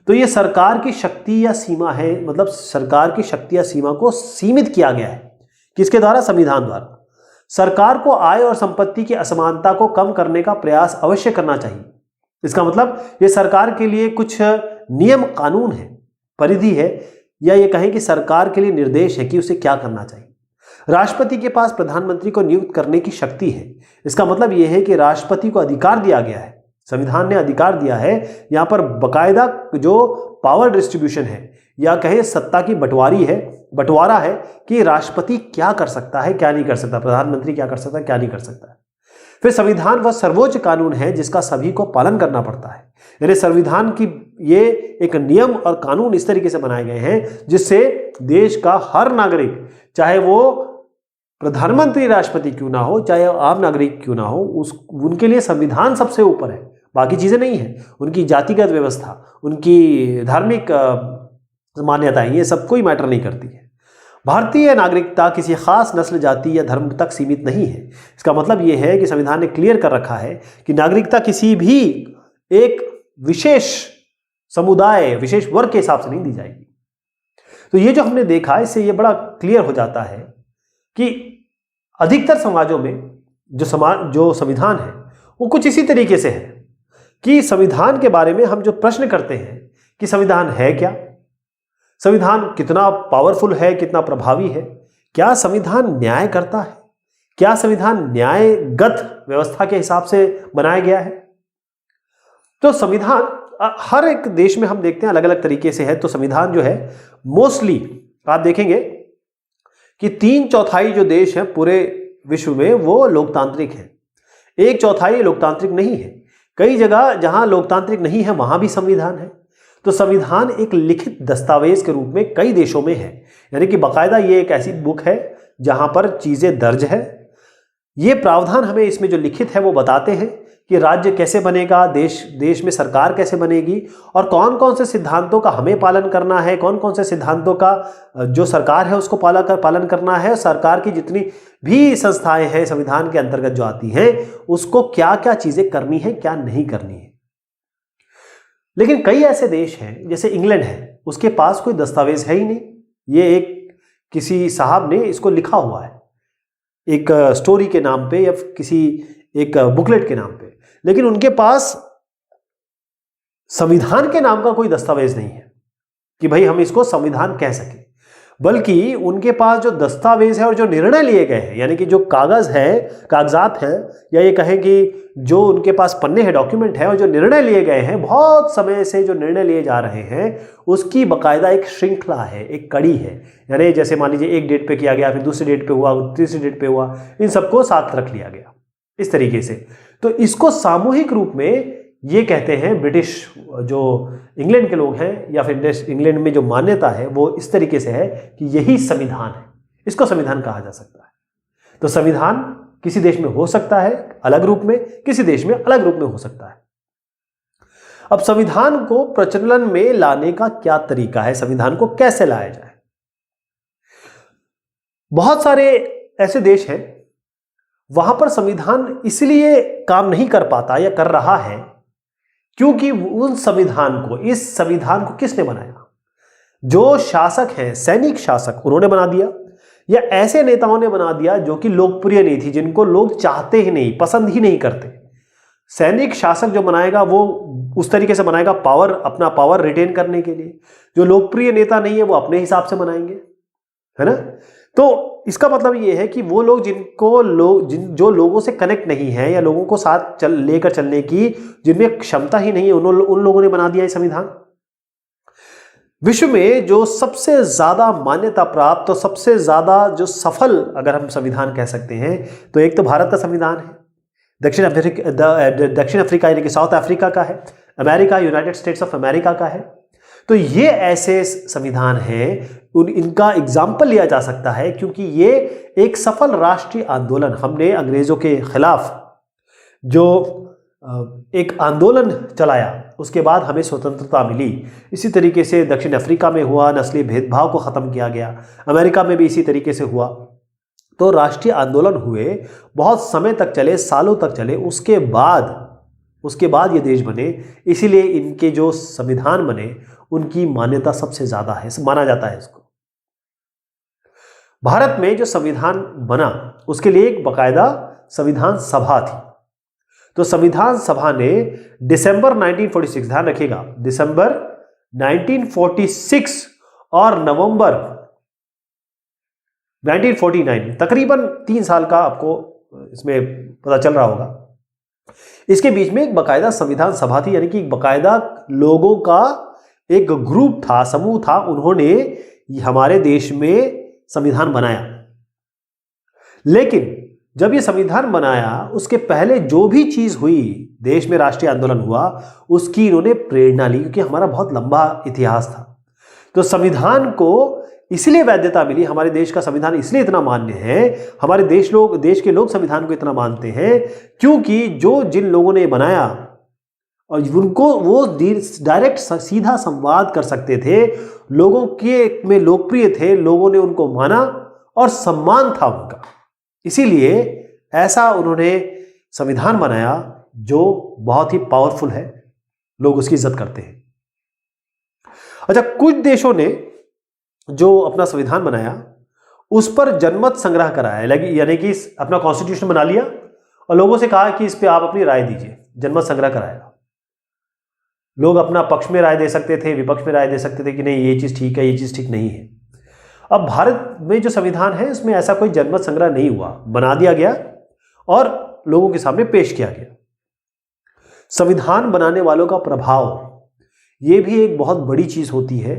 तो ये सरकार की शक्ति या सीमा है, मतलब सरकार की शक्ति या सीमा को सीमित किया गया है। किसके द्वारा? संविधान द्वारा। सरकार को आय और संपत्ति की असमानता को कम करने का प्रयास अवश्य करना चाहिए। इसका मतलब ये सरकार के लिए कुछ नियम कानून है, परिधि है, या ये कहें कि सरकार के लिए निर्देश है कि उसे क्या करना चाहिए। राष्ट्रपति के पास प्रधानमंत्री को नियुक्त करने की शक्ति है। इसका मतलब यह है कि राष्ट्रपति को अधिकार दिया गया है, संविधान ने अधिकार दिया है। यहां पर बकायदा जो पावर डिस्ट्रीब्यूशन है या कहें सत्ता की बंटवारा है कि राष्ट्रपति क्या कर सकता है, क्या नहीं कर सकता, प्रधानमंत्री क्या कर सकता है, क्या नहीं कर सकता है। फिर संविधान वह सर्वोच्च कानून है जिसका सभी को पालन करना पड़ता है। यानी संविधान की ये एक नियम और कानून इस तरीके से बनाए गए हैं जिससे देश का हर नागरिक, चाहे वो प्रधानमंत्री राष्ट्रपति क्यों ना हो, चाहे आम नागरिक क्यों ना हो, उनके लिए संविधान सबसे ऊपर है, बाकी चीजें नहीं है। उनकी जातिगत व्यवस्था, उनकी धार्मिक मान्यताएं, ये सब कोई मैटर नहीं करती है। भारतीय नागरिकता किसी खास नस्ल, जाति या धर्म तक सीमित नहीं है। इसका मतलब यह है कि संविधान ने क्लियर कर रखा है कि नागरिकता किसी भी एक विशेष समुदाय, विशेष वर्ग के हिसाब से नहीं दी जाएगी। तो ये जो हमने देखा, इससे ये बड़ा क्लियर हो जाता है कि अधिकतर समाजों में जो संविधान है वो कुछ इसी तरीके से है कि संविधान के बारे में हम जो प्रश्न करते हैं कि संविधान है क्या, संविधान कितना पावरफुल है, कितना प्रभावी है, क्या संविधान न्याय करता है, क्या संविधान न्यायगत व्यवस्था के हिसाब से बनाया गया है। तो संविधान हर एक देश में हम देखते हैं अलग अलग तरीके से है। तो संविधान जो है मोस्टली आप देखेंगे कि 3/4 जो देश हैं पूरे विश्व में वो लोकतांत्रिक हैं, 1/4 लोकतांत्रिक नहीं है। कई जगह जहां लोकतांत्रिक नहीं है वहां भी संविधान है। तो संविधान एक लिखित दस्तावेज के रूप में कई देशों में है, यानी कि बाकायदा ये एक ऐसी बुक है जहां पर चीजें दर्ज है। ये प्रावधान हमें इसमें जो लिखित है वो बताते हैं कि राज्य कैसे बनेगा, देश में सरकार कैसे बनेगी, और कौन कौन से सिद्धांतों का हमें पालन करना है, कौन कौन से सिद्धांतों का जो सरकार है उसको पालन करना है। सरकार की जितनी भी संस्थाएं हैं संविधान के अंतर्गत जो आती हैं उसको क्या क्या चीजें करनी है, क्या नहीं करनी है। लेकिन कई ऐसे देश हैं जैसे इंग्लैंड है, उसके पास कोई दस्तावेज है ही नहीं। ये एक किसी साहब ने इसको लिखा हुआ है एक स्टोरी के नाम पे या किसी एक बुकलेट के नाम पे, लेकिन उनके पास संविधान के नाम का कोई दस्तावेज नहीं है कि भाई हम इसको संविधान कह सके। बल्कि उनके पास जो दस्तावेज है और जो निर्णय लिए गए हैं, यानी कि जो कागजात हैं, या ये कहें कि जो उनके पास पन्ने हैं, डॉक्यूमेंट है, और जो निर्णय लिए गए हैं, बहुत समय से जो निर्णय लिए जा रहे हैं, उसकी बकायदा एक श्रृंखला है, एक कड़ी है। यानी जैसे मान लीजिए एक डेट पे किया गया, फिर दूसरी डेट पे हुआ, तीसरी डेट पे हुआ, इन सबको साथ रख लिया गया इस तरीके से। तो इसको सामूहिक रूप में ये कहते हैं ब्रिटिश जो इंग्लैंड के लोग हैं, या फिर इंग्लैंड में जो मान्यता है वो इस तरीके से है कि यही संविधान है, इसको संविधान कहा जा सकता है। तो संविधान किसी देश में हो सकता है अलग रूप में, किसी देश में अलग रूप में हो सकता है। अब संविधान को प्रचलन में लाने का क्या तरीका है, संविधान को कैसे लाया जाए। बहुत सारे ऐसे देश हैं वहां पर संविधान इसलिए काम नहीं कर पाता या कर रहा है क्योंकि इस संविधान को किसने बनाया? जो शासक हैं, सैनिक शासक, उन्होंने बना दिया, या ऐसे नेताओं ने बना दिया जो कि लोकप्रिय नहीं थी, जिनको लोग चाहते ही नहीं, पसंद ही नहीं करते। सैनिक शासक जो बनाएगा वो उस तरीके से बनाएगा पावर, अपना पावर रिटेन करने के लिए। जो लोकप्रिय नेता नहीं है वो अपने हिसाब से बनाएंगे, है ना। तो इसका मतलब ये है कि वो लोग जो लोगों से कनेक्ट नहीं है या लोगों को साथ लेकर चलने की जिनमें क्षमता ही नहीं है, उन लोगों ने बना दिया है संविधान। विश्व में जो सबसे ज्यादा मान्यता प्राप्त और सबसे ज्यादा जो सफल अगर हम संविधान कह सकते हैं तो एक तो भारत का संविधान है, दक्षिण अफ्रीका यानी कि साउथ अफ्रीका का है, America United states of America का है। तो ये ऐसे संविधान हैं, इनका एग्जाम्पल लिया जा सकता है क्योंकि ये एक सफल राष्ट्रीय आंदोलन, हमने अंग्रेजों के खिलाफ जो एक आंदोलन चलाया उसके बाद हमें स्वतंत्रता मिली। इसी तरीके से दक्षिण अफ्रीका में हुआ, नस्लीय भेदभाव को ख़त्म किया गया, अमेरिका में भी इसी तरीके से हुआ। तो राष्ट्रीय आंदोलन हुए, बहुत समय तक चले, सालों तक चले, उसके बाद ये देश बने। इसीलिए इनके जो संविधान बने उनकी मान्यता सबसे ज़्यादा है, माना जाता है इसको। भारत में जो संविधान बना उसके लिए एक बाकायदा संविधान सभा थी। तो संविधान सभा ने दिसंबर 1946, ध्यान रखिएगा, दिसंबर 1946 और नवंबर 1949, तकरीबन 3 साल का आपको इसमें पता चल रहा होगा, इसके बीच में एक बाकायदा संविधान सभा थी, यानी कि एक बाकायदा लोगों का एक ग्रुप था, समूह था, उन्होंने हमारे देश में संविधान बनाया। लेकिन जब ये संविधान बनाया उसके पहले जो भी चीज हुई, देश में राष्ट्रीय आंदोलन हुआ, उसकी इन्होंने प्रेरणा ली क्योंकि हमारा बहुत लंबा इतिहास था। तो संविधान को इसलिए वैधता मिली, हमारे देश का संविधान इसलिए इतना मान्य है, हमारे देश के लोग संविधान को इतना मानते हैं क्योंकि जिन लोगों ने बनाया और उनको वो डायरेक्ट सीधा संवाद कर सकते थे, लोगों के में लोकप्रिय थे, लोगों ने उनको माना और सम्मान था उनका। इसीलिए ऐसा उन्होंने संविधान बनाया जो बहुत ही पावरफुल है, लोग उसकी इज्जत करते हैं। अच्छा, कुछ देशों ने जो अपना संविधान बनाया उस पर जनमत संग्रह कराया, यानी कि अपना कॉन्स्टिट्यूशन बना लिया और लोगों से कहा कि इस पे आप अपनी राय दीजिए। जनमत संग्रह कराया, लोग अपना पक्ष में राय दे सकते थे, विपक्ष में राय दे सकते थे कि नहीं ये चीज ठीक है, ये चीज ठीक नहीं है। अब भारत में जो संविधान है उसमें ऐसा कोई जनमत संग्रह नहीं हुआ, बना दिया गया और लोगों के सामने पेश किया गया। संविधान बनाने वालों का प्रभाव, ये भी एक बहुत बड़ी चीज होती है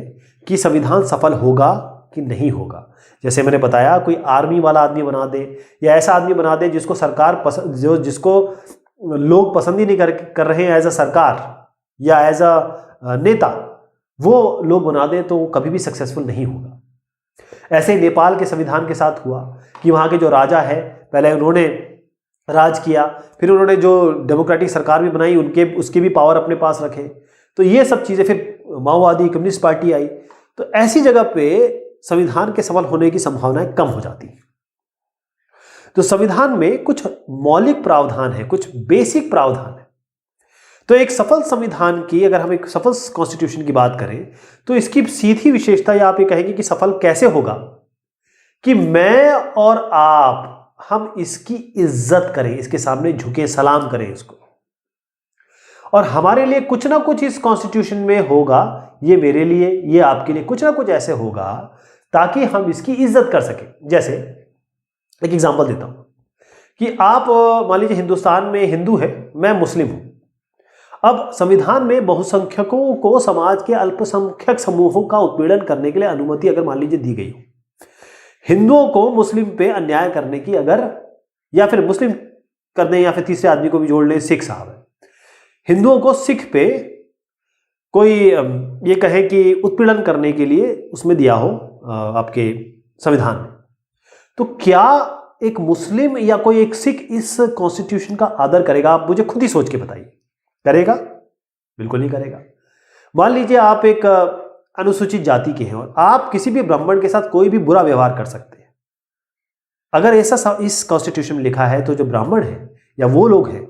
कि संविधान सफल होगा कि नहीं होगा। जैसे मैंने बताया, कोई आर्मी वाला आदमी बना दे या ऐसा आदमी बना दे जिसको सरकार जिसको लोग पसंद ही नहीं कर रहे हैं एज अ सरकार या एज अ नेता, वो लोग बना दे तो कभी भी सक्सेसफुल नहीं होगा। ऐसे नेपाल के संविधान के साथ हुआ कि वहाँ के जो राजा है, पहले उन्होंने राज किया, फिर उन्होंने जो डेमोक्रेटिक सरकार भी बनाई उसके भी पावर अपने पास रखे। तो ये सब चीज़ें, फिर माओवादी कम्युनिस्ट पार्टी आई, तो ऐसी जगह पे संविधान के सफल होने की संभावनाएं कम हो जाती हैं। तो संविधान में कुछ मौलिक प्रावधान है, कुछ बेसिक प्रावधान है। तो एक सफल संविधान की, अगर हम एक सफल कॉन्स्टिट्यूशन की बात करें तो इसकी सीधी विशेषता, या आप ये कहेंगे कि सफल कैसे होगा, कि मैं और आप हम इसकी इज्जत करें, इसके सामने झुके सलाम करें इसको, और हमारे लिए कुछ ना कुछ इस कॉन्स्टिट्यूशन में होगा, ये मेरे लिए, ये आपके लिए, कुछ ना कुछ ऐसे होगा ताकि हम इसकी इज्जत कर सकें। जैसे एक एग्जांपल देता हूं कि आप मान लीजिए हिंदुस्तान में हिंदू है, मैं मुस्लिम हूं। अब संविधान में बहुसंख्यकों को समाज के अल्पसंख्यक समूहों का उत्पीड़न करने के लिए अनुमति अगर मान लीजिए दी गई हो, हिंदुओं को मुस्लिम पे अन्याय करने की अगर, या फिर मुस्लिम कर दें या फिर तीसरे आदमी को भी जोड़ लें, सिख साहब है, हिंदुओं को सिख पे कोई ये कहे कि उत्पीड़न करने के लिए उसमें दिया हो आपके संविधान में, तो क्या एक मुस्लिम या कोई एक सिख इस कॉन्स्टिट्यूशन का आदर करेगा? आप मुझे खुद ही सोच के बताइए, करेगा? बिल्कुल नहीं करेगा। मान लीजिए आप एक अनुसूचित जाति के हैं और आप किसी भी ब्राह्मण के साथ कोई भी बुरा व्यवहार कर सकते हैं। अगर ऐसा इस कॉन्स्टिट्यूशन में लिखा है तो जो ब्राह्मण है या वो लोग हैं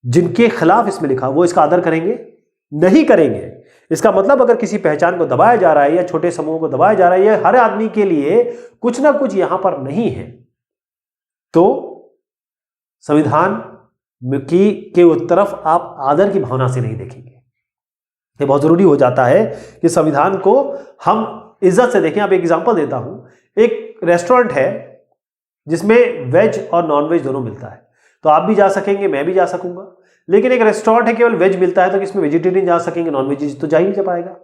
जिनके खिलाफ इसमें लिखा, वो इसका आदर करेंगे? नहीं करेंगे। इसका मतलब अगर किसी पहचान को दबाया जा रहा है या छोटे समूह को दबाया जा रहा है या हर आदमी के लिए कुछ ना कुछ यहां पर नहीं है, तो संविधान के तरफ आप आदर की भावना से नहीं देखेंगे। ये बहुत जरूरी हो जाता है कि संविधान को हम इज्जत से देखें। अब एक एग्जांपल देता हूं, एक रेस्टोरेंट है जिसमें वेज और नॉन वेज दोनों मिलता है, तो आप भी जा सकेंगे, मैं भी जा सकूंगा। लेकिन एक रेस्टोरेंट है केवल वेज मिलता है, तो इसमें वेजिटेरियन जा सकेंगे, नॉन वेज तो जा ही नहीं पाएगा।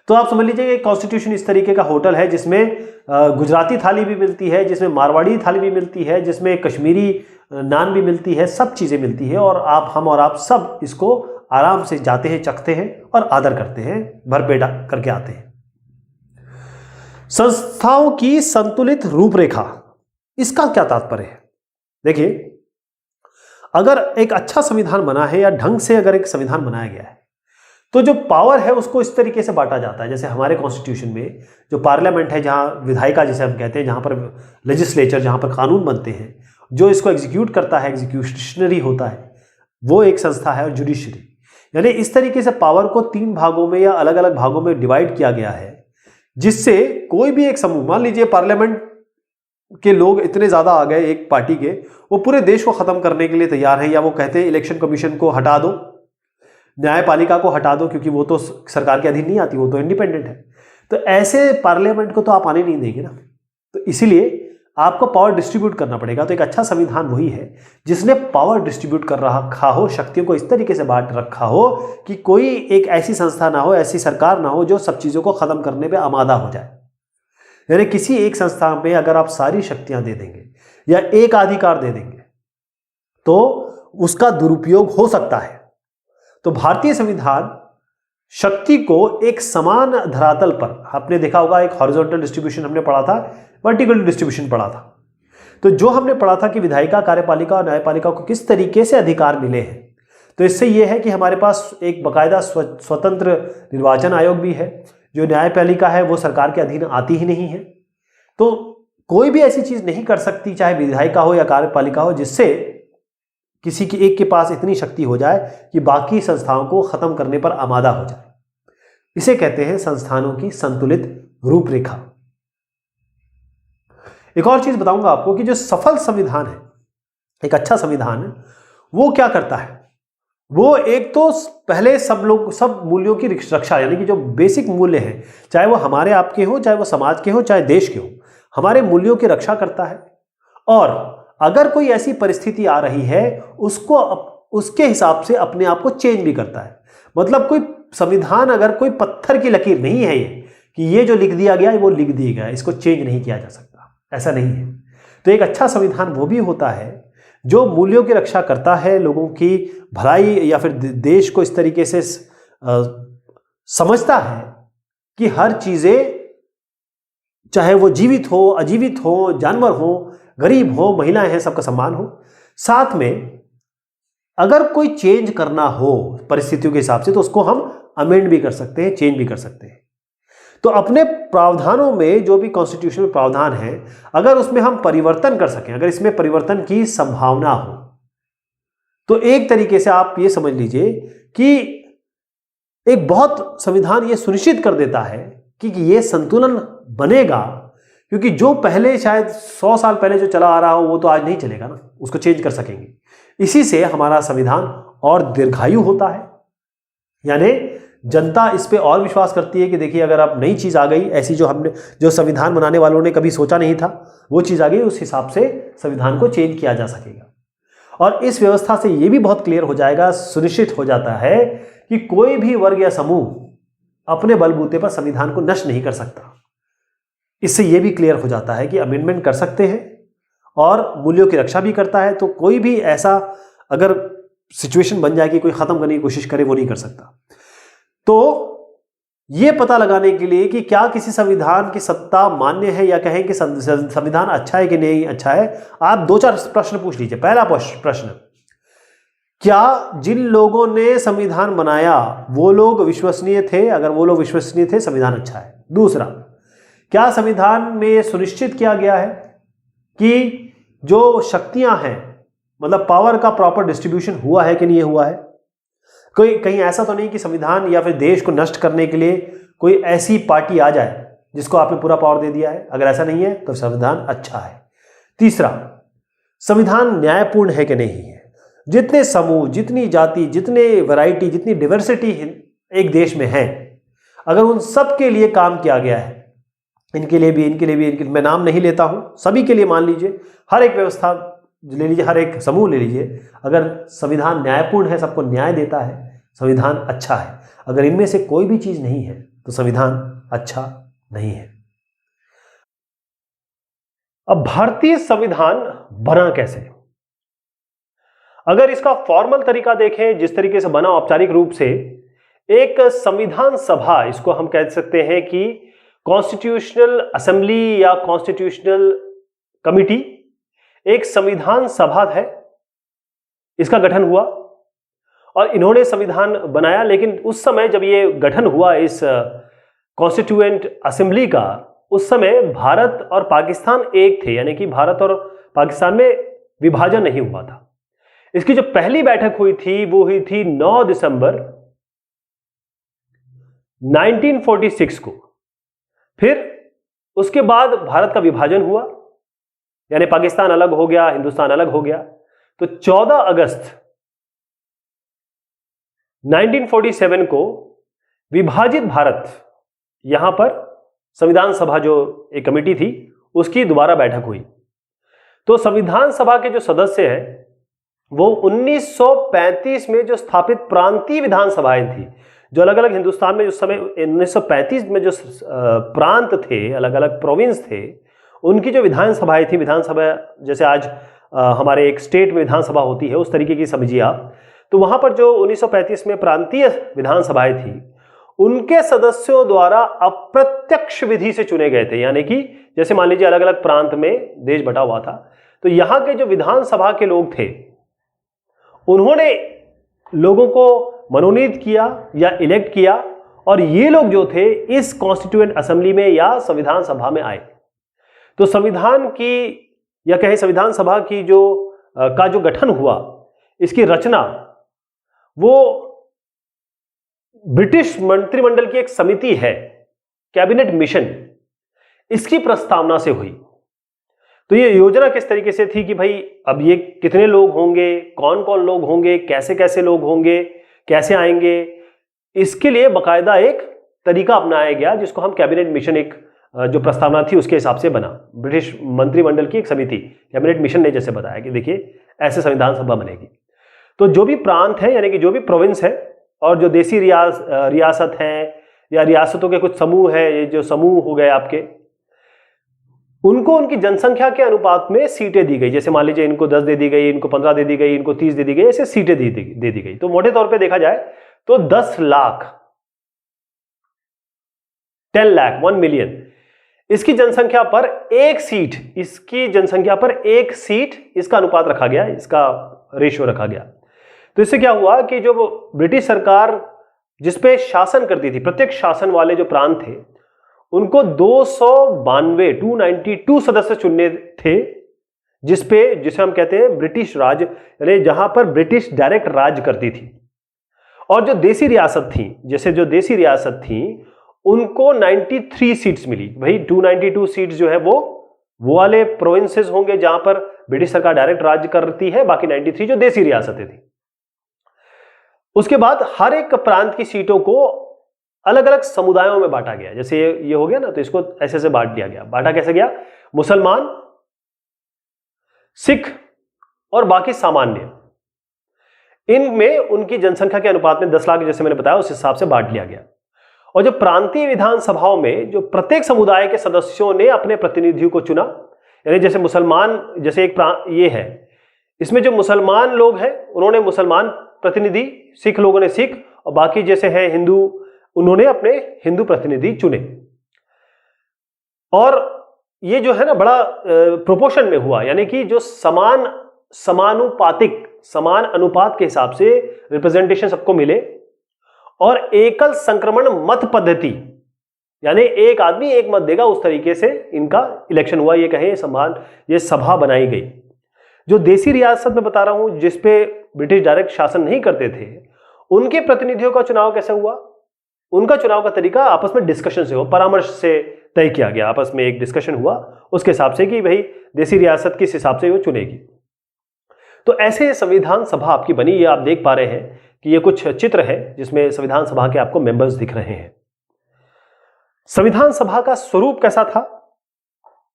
तो आप समझ लीजिए एक कॉन्स्टिट्यूशन इस तरीके का होटल है जिसमें गुजराती थाली भी मिलती है, जिसमें मारवाड़ी थाली भी मिलती है, जिसमें कश्मीरी नान भी मिलती है, सब चीजें मिलती है, और हम और आप सब इसको आराम से जाते हैं, चखते हैं और आदर करते हैं, भरपेट करके आते हैं। संस्थाओं की संतुलित रूपरेखा, इसका क्या तात्पर्य है? देखिए, अगर एक अच्छा संविधान बना है या ढंग से अगर एक संविधान बनाया गया है, तो जो पावर है उसको इस तरीके से बांटा जाता है। जैसे हमारे कॉन्स्टिट्यूशन में जो पार्लियामेंट है, जहां विधायिका जिसे हम कहते हैं, जहां पर लेजिस्लेचर, जहां पर कानून बनते हैं, जो इसको एग्जीक्यूट करता है, एग्जीक्यूशनरी होता है, वो एक संस्था है, और जुडिशरी, यानी इस तरीके से पावर को 3 भागों में या अलग अलग भागों में डिवाइड किया गया है, जिससे कोई भी एक समूह, मान लीजिए पार्लियामेंट के लोग इतने ज्यादा आ गए एक पार्टी के, वो पूरे देश को खत्म करने के लिए तैयार हैं, या वो कहते हैं इलेक्शन कमीशन को हटा दो, न्यायपालिका को हटा दो, क्योंकि वो तो सरकार के अधीन नहीं आती, वो तो इंडिपेंडेंट है। तो ऐसे पार्लियामेंट को तो आप आने नहीं देंगे ना, तो इसीलिए आपको पावर डिस्ट्रीब्यूट करना पड़ेगा। तो एक अच्छा संविधान वही है जिसने पावर डिस्ट्रीब्यूट कर रखा हो, शक्तियों को इस तरीके से बांट रखा हो कि कोई एक ऐसी संस्था ना हो, ऐसी सरकार ना हो जो सब चीजों को खत्म करने पे आमादा हो जाए। यानी किसी एक संस्था में अगर आप सारी शक्तियां दे देंगे या एक अधिकार दे देंगे तो उसका दुरुपयोग हो सकता है। तो भारतीय संविधान शक्ति को एक समान धरातल पर, आपने देखा होगा एक हॉरिजॉन्टल डिस्ट्रीब्यूशन हमने पढ़ा था, वर्टिकल डिस्ट्रीब्यूशन पढ़ा था। तो जो हमने पढ़ा था कि विधायिका, कार्यपालिका और न्यायपालिका को किस तरीके से अधिकार मिले हैं, तो इससे यह है कि हमारे पास एक बाकायदा स्वतंत्र निर्वाचन आयोग भी है। जो न्यायपालिका है वो सरकार के अधीन आती ही नहीं है, तो कोई भी ऐसी चीज नहीं कर सकती, चाहे विधायिका हो या कार्यपालिका हो, जिससे किसी की एक के पास इतनी शक्ति हो जाए कि बाकी संस्थाओं को खत्म करने पर आमादा हो जाए। इसे कहते हैं संस्थानों की संतुलित रूपरेखा। एक और चीज बताऊंगा आपको कि जो सफल संविधान है, एक अच्छा संविधान है, वो क्या करता है, वो एक तो पहले सब मूल्यों की रक्षा, यानी कि जो बेसिक मूल्य हैं, चाहे वो हमारे आपके हो, चाहे वो समाज के हो, चाहे देश के हो, हमारे मूल्यों की रक्षा करता है। और अगर कोई ऐसी परिस्थिति आ रही है उसको उसके हिसाब से अपने आप को चेंज भी करता है। मतलब कोई संविधान अगर कोई पत्थर की लकीर नहीं है, ये कि ये जो लिख दिया गया है वो लिख दिया गया है, इसको चेंज नहीं किया जा सकता, ऐसा नहीं है। तो एक अच्छा संविधान वो भी होता है जो मूल्यों की रक्षा करता है, लोगों की भलाई या फिर देश को इस तरीके से समझता है कि हर चीजें, चाहे वो जीवित हो, अजीवित हो, जानवर हो, गरीब हो, महिलाएं हैं, सबका सम्मान हो। साथ में अगर कोई चेंज करना हो परिस्थितियों के हिसाब से तो उसको हम अमेंड भी कर सकते हैं, चेंज भी कर सकते हैं। तो अपने प्रावधानों में जो भी कॉन्स्टिट्यूशन में प्रावधान है, अगर उसमें हम परिवर्तन कर सकें, अगर इसमें परिवर्तन की संभावना हो, तो एक तरीके से आप ये समझ लीजिए कि एक बहुत संविधान ये सुनिश्चित कर देता है कि ये संतुलन बनेगा, क्योंकि जो पहले शायद 100 साल पहले जो चला आ रहा हो वो तो आज नहीं चलेगा ना, उसको चेंज कर सकेंगे। इसी से हमारा संविधान और दीर्घायु होता है, यानी जनता इस पे और विश्वास करती है कि देखिए अगर अब नई चीज आ गई, ऐसी जो संविधान बनाने वालों ने कभी सोचा नहीं था, वो चीज आ गई, उस हिसाब से संविधान को चेंज किया जा सकेगा। और इस व्यवस्था से यह भी बहुत क्लियर हो जाएगा, सुनिश्चित हो जाता है कि कोई भी वर्ग या समूह अपने बलबूते पर संविधान को नष्ट नहीं कर सकता। इससे यह भी क्लियर हो जाता है कि अमेंडमेंट कर सकते हैं और मूल्यों की रक्षा भी करता है। तो कोई भी ऐसा अगर सिचुएशन बन जाए कि कोई खत्म करने की कोशिश करे, वो नहीं कर सकता। तो यह पता लगाने के लिए कि क्या किसी संविधान की सत्ता मान्य है या कहें कि संविधान अच्छा है कि नहीं अच्छा है, आप 2-4 प्रश्न पूछ लीजिए। पहला प्रश्न, क्या जिन लोगों ने संविधान बनाया वो लोग विश्वसनीय थे? अगर वो लोग विश्वसनीय थे, संविधान अच्छा है। दूसरा, क्या संविधान में सुनिश्चित किया गया है कि जो शक्तियां हैं, मतलब पावर का प्रॉपर डिस्ट्रीब्यूशन हुआ है कि नहीं हुआ है? कोई कहीं ऐसा तो नहीं कि संविधान या फिर देश को नष्ट करने के लिए कोई ऐसी पार्टी आ जाए जिसको आपने पूरा पावर दे दिया है? अगर ऐसा नहीं है तो संविधान अच्छा है। तीसरा, संविधान न्यायपूर्ण है कि नहीं है? जितने समूह, जितनी जाति, जितने वैरायटी, जितनी डिवर्सिटी एक देश में है, अगर उन सब के लिए काम किया गया है, इनके लिए भी, इनके लिए भी, इनके, मैं नाम नहीं लेता हूं, सभी के लिए मान लीजिए, हर एक व्यवस्था ले लीजिए, हर एक समूह ले लीजिए, अगर संविधान न्यायपूर्ण है, सबको न्याय देता है, संविधान अच्छा है। अगर इनमें से कोई भी चीज नहीं है तो संविधान अच्छा नहीं है। अब भारतीय संविधान बना कैसे? अगर इसका फॉर्मल तरीका देखें, जिस तरीके से बना औपचारिक रूप से, एक संविधान सभा, इसको हम कह सकते हैं कि कॉन्स्टिट्यूशनल असेंबली या कॉन्स्टिट्यूशनल कमिटी, एक संविधान सभा है, इसका गठन हुआ और इन्होंने संविधान बनाया। लेकिन उस समय जब ये गठन हुआ इस कॉन्स्टिट्यूएंट असेंबली का, उस समय भारत और पाकिस्तान एक थे, यानी कि भारत और पाकिस्तान में विभाजन नहीं हुआ था। इसकी जो पहली बैठक हुई थी वो हुई थी 9 दिसंबर 1946 को। फिर उसके बाद भारत का विभाजन हुआ, यानी पाकिस्तान अलग हो गया, हिंदुस्तान अलग हो गया। तो 14 अगस्त 1947 को विभाजित भारत, यहां पर संविधान सभा जो एक कमेटी थी उसकी दोबारा बैठक हुई। तो संविधान सभा के जो सदस्य हैं वो 1935 में जो स्थापित प्रांतीय विधानसभाएं थी, जो अलग अलग हिंदुस्तान में, उस समय 1935 में जो प्रांत थे, अलग अलग प्रोविंस थे, उनकी जो विधानसभाएं थी, विधानसभा जैसे आज हमारे एक स्टेट में विधानसभा होती है, उस तरीके की समझिए आप। तो वहां पर जो 1935 में प्रांतीय विधानसभाएं थी, उनके सदस्यों द्वारा अप्रत्यक्ष विधि से चुने गए थे। यानी कि जैसे मान लीजिए अलग अलग प्रांत में देश बटा हुआ था, तो यहां के जो विधानसभा के लोग थे, उन्होंने लोगों को मनोनीत किया या इलेक्ट किया, और ये लोग जो थे इस कॉन्स्टिट्यूएंट असेंबली में या संविधान सभा में आए। तो संविधान की या कहें संविधान सभा की जो गठन हुआ, इसकी रचना वो ब्रिटिश मंत्रिमंडल की एक समिति है, कैबिनेट मिशन, इसकी प्रस्तावना से हुई। तो ये योजना किस तरीके से थी कि भाई अब ये कितने लोग होंगे, कौन कौन लोग होंगे, कैसे कैसे लोग होंगे, कैसे आएंगे, इसके लिए बाकायदा एक तरीका अपनाया गया, जिसको हम कैबिनेट मिशन, एक जो प्रस्तावना थी उसके हिसाब से बना। ब्रिटिश मंत्रिमंडल की एक समिति, कैबिनेट मिशन ने जैसे बताया कि देखिए ऐसे संविधान सभा बनेगी। तो जो भी प्रांत है, यानी कि जो भी प्रोविंस है, और जो देसी रियासत हैं या रियासतों के कुछ समूह हैं, ये जो समूह हो गए आपके, उनको उनकी जनसंख्या के अनुपात में सीटें दी गई। जैसे मान लीजिए इनको 10 दे दी गई, इनको 15 दे दी गई, इनको 30 दे दी गई, ऐसे सीटें दे दी गई। तो मोटे तौर पे देखा जाए तो 10 लाख, 10 लाख, 1 मिलियन, इसकी जनसंख्या पर एक सीट, इसकी जनसंख्या पर एक सीट, इसका अनुपात रखा गया, इसका रेशियो रखा गया। तो इससे क्या हुआ कि जो ब्रिटिश सरकार जिसपे शासन करती थी, प्रत्यक्ष शासन वाले जो प्रांत थे, उनको 292 सदस्य चुनने थे, जिसे हम कहते हैं ब्रिटिश राज, यानी जहां पर ब्रिटिश डायरेक्ट राज करती थी। और जो देसी रियासत थी, जैसे जो देसी रियासत थी, उनको 93 सीट्स मिली। भाई 292 सीट्स जो है वो वाले प्रोविंसेस होंगे जहां पर ब्रिटिश सरकार डायरेक्ट राज करती है, बाकी 93 जो देसी रियासतें थी। उसके बाद हर एक प्रांत की सीटों को अलग अलग समुदायों में बांटा गया। जैसे ये हो गया ना, तो इसको ऐसे से बांट दिया गया। बांटा कैसे गया? मुसलमान, सिख और बाकी सामान्य, इनमें उनकी जनसंख्या के अनुपात में 10 लाख जैसे मैंने बताया, उस हिसाब से बांट लिया गया। और जो प्रांतीय विधानसभाओं में जो प्रत्येक समुदाय के सदस्यों ने अपने प्रतिनिधियों को चुना, यानी जैसे मुसलमान, जैसे एक ये है, इसमें जो मुसलमान लोग हैं उन्होंने मुसलमान प्रतिनिधि, सिख लोगों ने सिख, और बाकी जैसे हैं हिंदू, उन्होंने अपने हिंदू प्रतिनिधि चुने। और ये जो है ना बड़ा प्रोपोर्शन में हुआ, यानी कि जो समानुपातिक, समान अनुपात के हिसाब से रिप्रेजेंटेशन सबको मिले। और एकल संक्रमण मत पद्धति, यानी एक आदमी एक मत देगा, उस तरीके से इनका इलेक्शन हुआ। ये कहें ये सभा बनाई गई। जो देसी रियासत में बता रहा हूं, जिसपे ब्रिटिश डायरेक्ट शासन नहीं करते थे, उनके प्रतिनिधियों का चुनाव कैसे हुआ? उनका चुनाव का तरीका आपस में डिस्कशन से हो, परामर्श से तय किया गया। आपस में एक डिस्कशन हुआ उसके हिसाब से कि भाई देसी रियासत किस हिसाब से वो चुनेगी। तो ऐसे संविधान सभा आपकी बनी, ये आप देख पा रहे हैं कि ये कुछ चित्र है जिसमें संविधान सभा के आपको मेंबर्स दिख रहे हैं। संविधान सभा का स्वरूप कैसा था,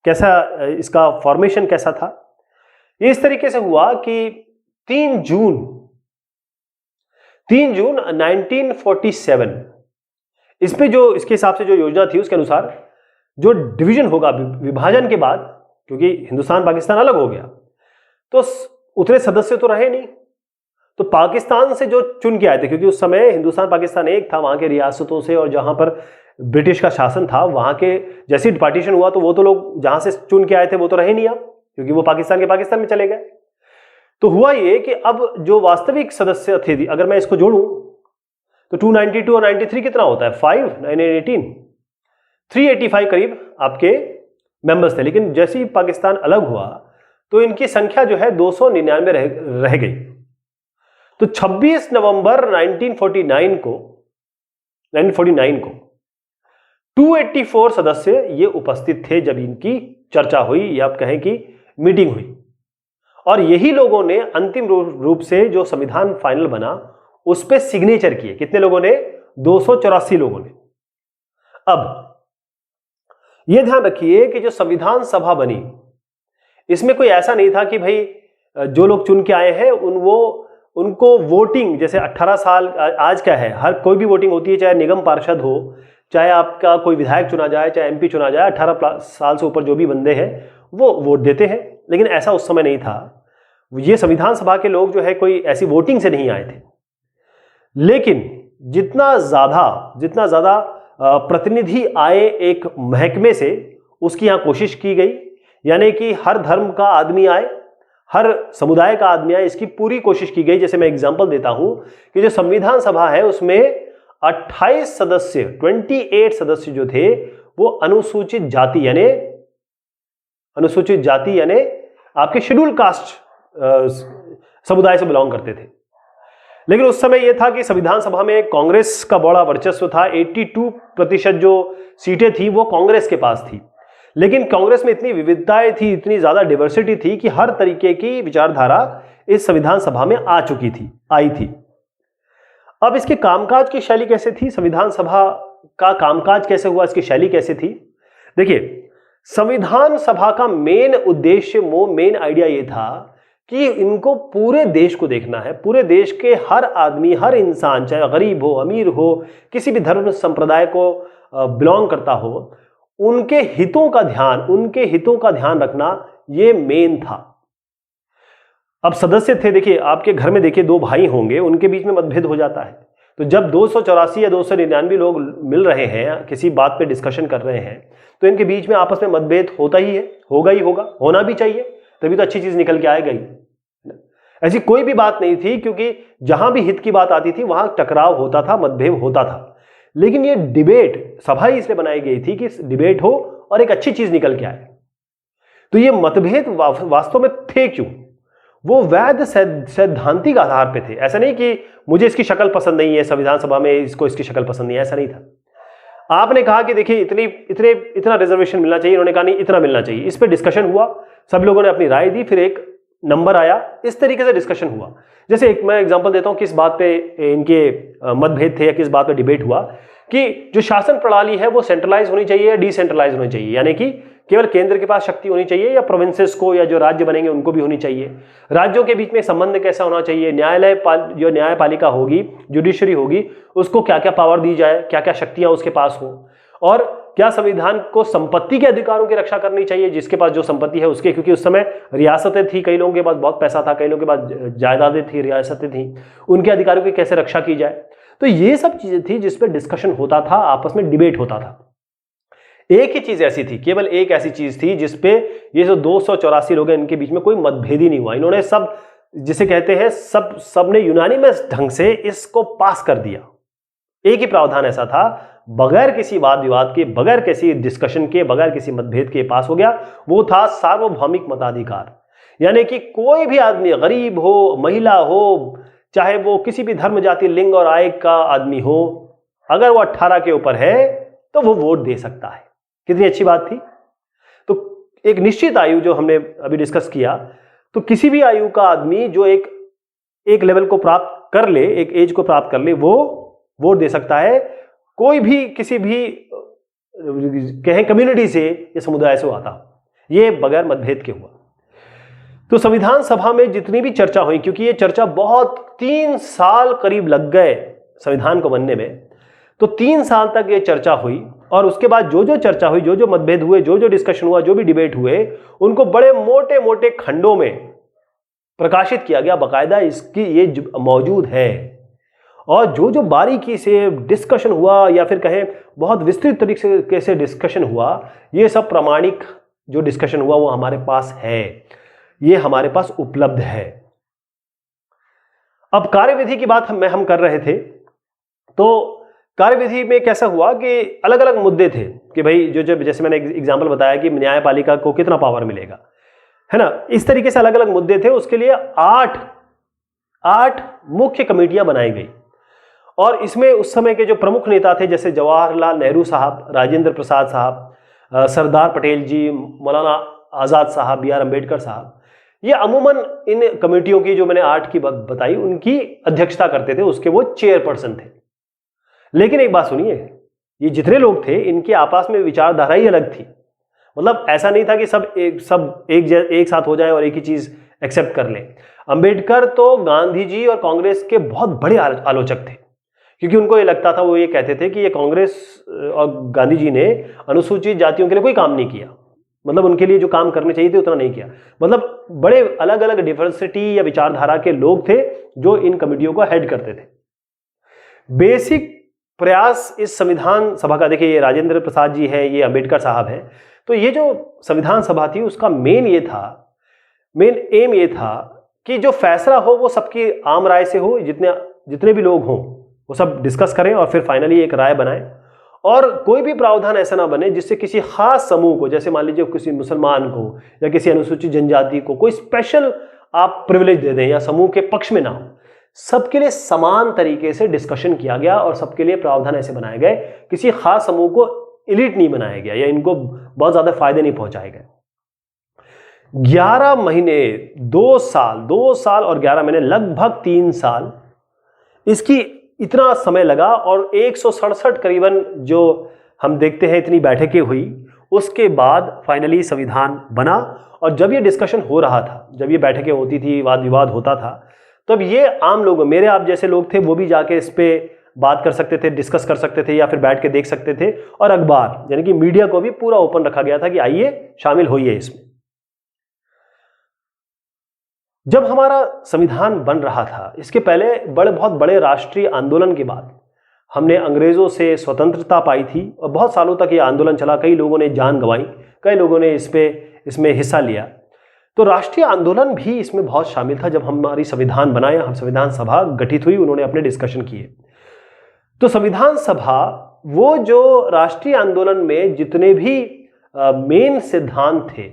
कैसा इसका फॉर्मेशन कैसा था, ये इस तरीके से हुआ कि 3 जून 1947 इसमें जो इसके हिसाब से जो योजना थी उसके अनुसार जो डिवीजन होगा विभाजन के बाद, क्योंकि हिंदुस्तान पाकिस्तान अलग हो गया तो उतने सदस्य तो रहे नहीं, तो पाकिस्तान से जो चुन के आए थे, क्योंकि उस समय हिंदुस्तान पाकिस्तान एक था, वहां के रियासतों से और जहां पर ब्रिटिश का शासन था वहां के जैसे पार्टीशन हुआ तो वो तो लोग जहां से चुन के आए थे वो तो रहे नहीं, अब क्योंकि वो पाकिस्तान के पाकिस्तान में चले गए। तो हुआ ये कि अब जो वास्तविक सदस्य थे, अगर मैं इसको जोड़ूं तो 292 और 93 कितना होता है, 5 9 18 385 करीब आपके मेंबर्स थे। लेकिन जैसे ही पाकिस्तान अलग हुआ तो इनकी संख्या जो है 299 रह गई। तो 26 नवंबर 1949 को 284 सदस्य ये उपस्थित थे जब इनकी चर्चा हुई या आप कहें कि मीटिंग हुई, और यही लोगों ने अंतिम रूप से जो संविधान फाइनल बना उस पे सिग्नेचर किए। कितने लोगों ने, 284 लोगों ने। अब यह ध्यान रखिए कि जो संविधान सभा बनी इसमें कोई ऐसा नहीं था कि भाई जो लोग चुन के आए हैं उनको वोटिंग, जैसे 18 साल आज क्या है, हर कोई भी वोटिंग होती है, चाहे निगम पार्षद हो, चाहे आपका कोई विधायक चुना जाए, चाहे एमपी चुना जाए, 18 साल से ऊपर जो भी बंदे हैं वो वोट देते हैं। लेकिन ऐसा उस समय नहीं था। ये संविधान सभा के लोग जो है कोई ऐसी वोटिंग से नहीं आए थे, लेकिन जितना ज्यादा प्रतिनिधि आए एक महकमे से, उसकी यहां कोशिश की गई, यानी कि हर धर्म का आदमी आए, हर समुदाय का आदमी आए, इसकी पूरी कोशिश की गई। जैसे मैं एग्जांपल देता हूं कि जो संविधान सभा है उसमें 28 सदस्य जो थे वो अनुसूचित जाति यानी आपके शेड्यूल कास्ट समुदाय से बिलोंग करते थे। लेकिन उस समय यह था कि संविधान सभा में कांग्रेस का बड़ा वर्चस्व था, 82% जो सीटें थी वो कांग्रेस के पास थी। लेकिन कांग्रेस में इतनी विविधताएं थी, इतनी ज्यादा डाइवर्सिटी थी कि हर तरीके की विचारधारा इस संविधान सभा में आई थी। अब इसके कामकाज की शैली कैसे थी, संविधान सभा का कामकाज कैसे हुआ, इसकी शैली कैसे थी। देखिए, संविधान सभा का मेन उद्देश्य, मेन आइडिया ये था कि इनको पूरे देश को देखना है, पूरे देश के हर आदमी, हर इंसान, चाहे गरीब हो, अमीर हो, किसी भी धर्म संप्रदाय को बिलोंग करता हो, उनके हितों का ध्यान रखना ये मेन था। अब सदस्य थे, देखिए आपके घर में देखिए 2 भाई होंगे, उनके बीच में मतभेद हो जाता है। तो जब 284 या 299 लोग मिल रहे हैं, किसी बात पे डिस्कशन कर रहे हैं, तो इनके बीच में आपस में मतभेद होता ही है, होगा, होना भी चाहिए, तभी तो अच्छी चीज निकल के आएगा ही। ऐसी कोई भी बात नहीं थी, क्योंकि जहां भी हित की बात आती थी वहां टकराव होता था, मतभेद होता था। लेकिन ये डिबेट सभा इसलिए बनाई गई थी कि डिबेट हो और एक अच्छी चीज निकल के आए। तो ये मतभेद वास्तव में थे क्यों, वो वैध सैद्धांतिक आधार पे थे। ऐसा नहीं कि मुझे इसकी शक्ल पसंद नहीं है, संविधान सभा में इसकी शक्ल पसंद नहीं है, ऐसा नहीं था। आपने कहा कि देखिए इतना रिजर्वेशन मिलना चाहिए, उन्होंने कहा नहीं इतना मिलना चाहिए, इस पे डिस्कशन हुआ, सब लोगों ने अपनी राय दी, फिर एक नंबर आया, इस तरीके से डिस्कशन हुआ। जैसे एक मैं एग्जांपल देता हूं किस बात पे इनके मतभेद थे या किस बात पे डिबेट हुआ, कि जो शासन प्रणाली है वो सेंट्रलाइज होनी चाहिए या डिसेंट्रलाइज होनी चाहिए, यानी कि केवल केंद्र के पास शक्ति होनी चाहिए या प्रोविंसेस को या जो राज्य बनेंगे उनको भी होनी चाहिए। राज्यों के बीच में संबंध कैसा होना चाहिए, जो न्यायपालिका होगी, जुडिशरी होगी, उसको क्या क्या पावर दी जाए, क्या क्या शक्तियां उसके पास हो, और क्या संविधान को संपत्ति के अधिकारों की रक्षा करनी चाहिए, जिसके पास जो संपत्ति है उसके, क्योंकि उस समय रियासतें थी, कई लोगों के पास बहुत पैसा था, कई लोगों के पास जायदादें थी, रियासतें थी, उनके अधिकारों की कैसे रक्षा की जाए। तो ये सब चीजें थी जिस पर डिस्कशन होता था, आपस में डिबेट होता था। एक ही चीज ऐसी थी, केवल एक ऐसी चीज थी जिसपे ये जो 284 लोग हैं इनके बीच में कोई मतभेद ही नहीं हुआ। इन्होंने सब, जिसे कहते हैं सबने यूनानिमस ढंग से इसको पास कर दिया। एक ही प्रावधान ऐसा था, बगैर किसी वाद विवाद के, बगैर किसी डिस्कशन के, बगैर किसी मतभेद के पास हो गया। वो था सार्वभौमिक मताधिकार, यानी कि कोई भी आदमी, गरीब हो, महिला हो, चाहे वो किसी भी धर्म, जाति, लिंग और आय का आदमी हो, अगर वो 18 के ऊपर है तो वो वोट दे सकता है। कितनी अच्छी बात थी। तो एक निश्चित आयु जो हमने अभी डिस्कस किया, तो किसी भी आयु का आदमी जो एक लेवल को प्राप्त कर ले, एक एज को प्राप्त कर ले, वो वोट दे सकता है। कोई भी किसी भी कहें कम्युनिटी से या समुदाय से आता, ये बगैर मतभेद के हुआ। तो संविधान सभा में जितनी भी चर्चा हुई, क्योंकि ये चर्चा बहुत 3 साल करीब लग गए संविधान को बनने में, तो 3 साल तक ये चर्चा हुई और उसके बाद जो जो चर्चा हुई, जो जो मतभेद हुए, जो जो डिस्कशन हुआ, जो भी डिबेट हुए, उनको बड़े मोटे मोटे खंडों में प्रकाशित किया गया। बाकायदा इसकी ये मौजूद है और जो जो बारीकी से डिस्कशन हुआ या फिर कहें बहुत विस्तृत तरीके से डिस्कशन हुआ, ये सब प्रामाणिक जो डिस्कशन हुआ वो हमारे पास है, ये हमारे पास उपलब्ध है। अब कार्यविधि की बात हम कर रहे थे, तो कार्यविधि में कैसा हुआ कि अलग अलग मुद्दे थे कि भाई जो जैसे मैंने एग्जांपल बताया कि न्यायपालिका को कितना पावर मिलेगा, है ना, इस तरीके से अलग अलग मुद्दे थे। उसके लिए 8 मुख्य कमेटियां बनाई गई और इसमें उस समय के जो प्रमुख नेता थे जैसे जवाहरलाल नेहरू साहब, राजेंद्र प्रसाद साहब, सरदार पटेल जी, मौलाना आज़ाद साहब, बी आर अम्बेडकर साहब, ये अमूमन इन कमेटियों की जो मैंने 8 की बताई उनकी अध्यक्षता करते थे, उसके वो चेयरपर्सन थे। लेकिन एक बात सुनिए, ये जितने लोग थे इनकी आपस में विचारधारा ही अलग थी। मतलब ऐसा नहीं था कि सब एक साथ हो जाए और एक ही चीज एक्सेप्ट कर लें। अंबेडकर तो गांधी जी और कांग्रेस के बहुत बड़े आलोचक थे, क्योंकि उनको ये लगता था, वो ये कहते थे कि ये कांग्रेस और गांधी जी ने अनुसूचित जातियों के लिए कोई काम नहीं किया, मतलब उनके लिए जो काम करने चाहिए थे उतना नहीं किया। मतलब बड़े अलग अलग डाइवर्सिटी या विचारधारा के लोग थे जो इन कमेटियों को हेड करते थे। बेसिक प्रयास इस संविधान सभा का, देखिए ये राजेंद्र प्रसाद जी है, ये अंबेडकर साहब हैं, तो ये जो संविधान सभा थी उसका मेन एम ये था कि जो फैसला हो वो सबकी आम राय से हो, जितने भी लोग हों वो सब डिस्कस करें और फिर फाइनली एक राय बनाएं। और कोई भी प्रावधान ऐसा ना बने जिससे किसी खास समूह को, जैसे मान लीजिए किसी मुसलमान को या किसी अनुसूचित जनजाति को कोई स्पेशल आप प्रिविलेज दे दें या समूह के पक्ष में ना हो। सबके लिए समान तरीके से डिस्कशन किया गया और सबके लिए प्रावधान ऐसे बनाए गए, किसी खास समूह को एलिट नहीं बनाया गया या इनको बहुत ज्यादा फायदे नहीं पहुंचाए गए। 11 महीने, 2 साल और 11 महीने, लगभग 3 साल इसकी इतना समय लगा और 167 करीबन जो हम देखते हैं इतनी बैठकें हुई। उसके बाद फाइनली संविधान बना और जब ये डिस्कशन हो रहा था, जब ये बैठकें होती थी, वाद विवाद होता था, तब ये आम लोग, मेरे आप जैसे लोग थे, वो भी जाके इस पे बात कर सकते थे, डिस्कस कर सकते थे या फिर बैठ के देख सकते थे। और अखबार यानी कि मीडिया को भी पूरा ओपन रखा गया था कि आइए शामिल होइए इसमें। जब हमारा संविधान बन रहा था, इसके पहले बहुत बड़े राष्ट्रीय आंदोलन के बाद हमने अंग्रेजों से स्वतंत्रता पाई थी और बहुत सालों तक ये आंदोलन चला। कई लोगों ने जान गंवाई, कई लोगों ने इसमें हिस्सा लिया। तो राष्ट्रीय आंदोलन भी इसमें बहुत शामिल था। जब हमारी संविधान बनाया, हम संविधान सभा गठित हुई, उन्होंने अपने डिस्कशन किए। तो संविधान सभा वो जो राष्ट्रीय आंदोलन में जितने भी मेन सिद्धांत थे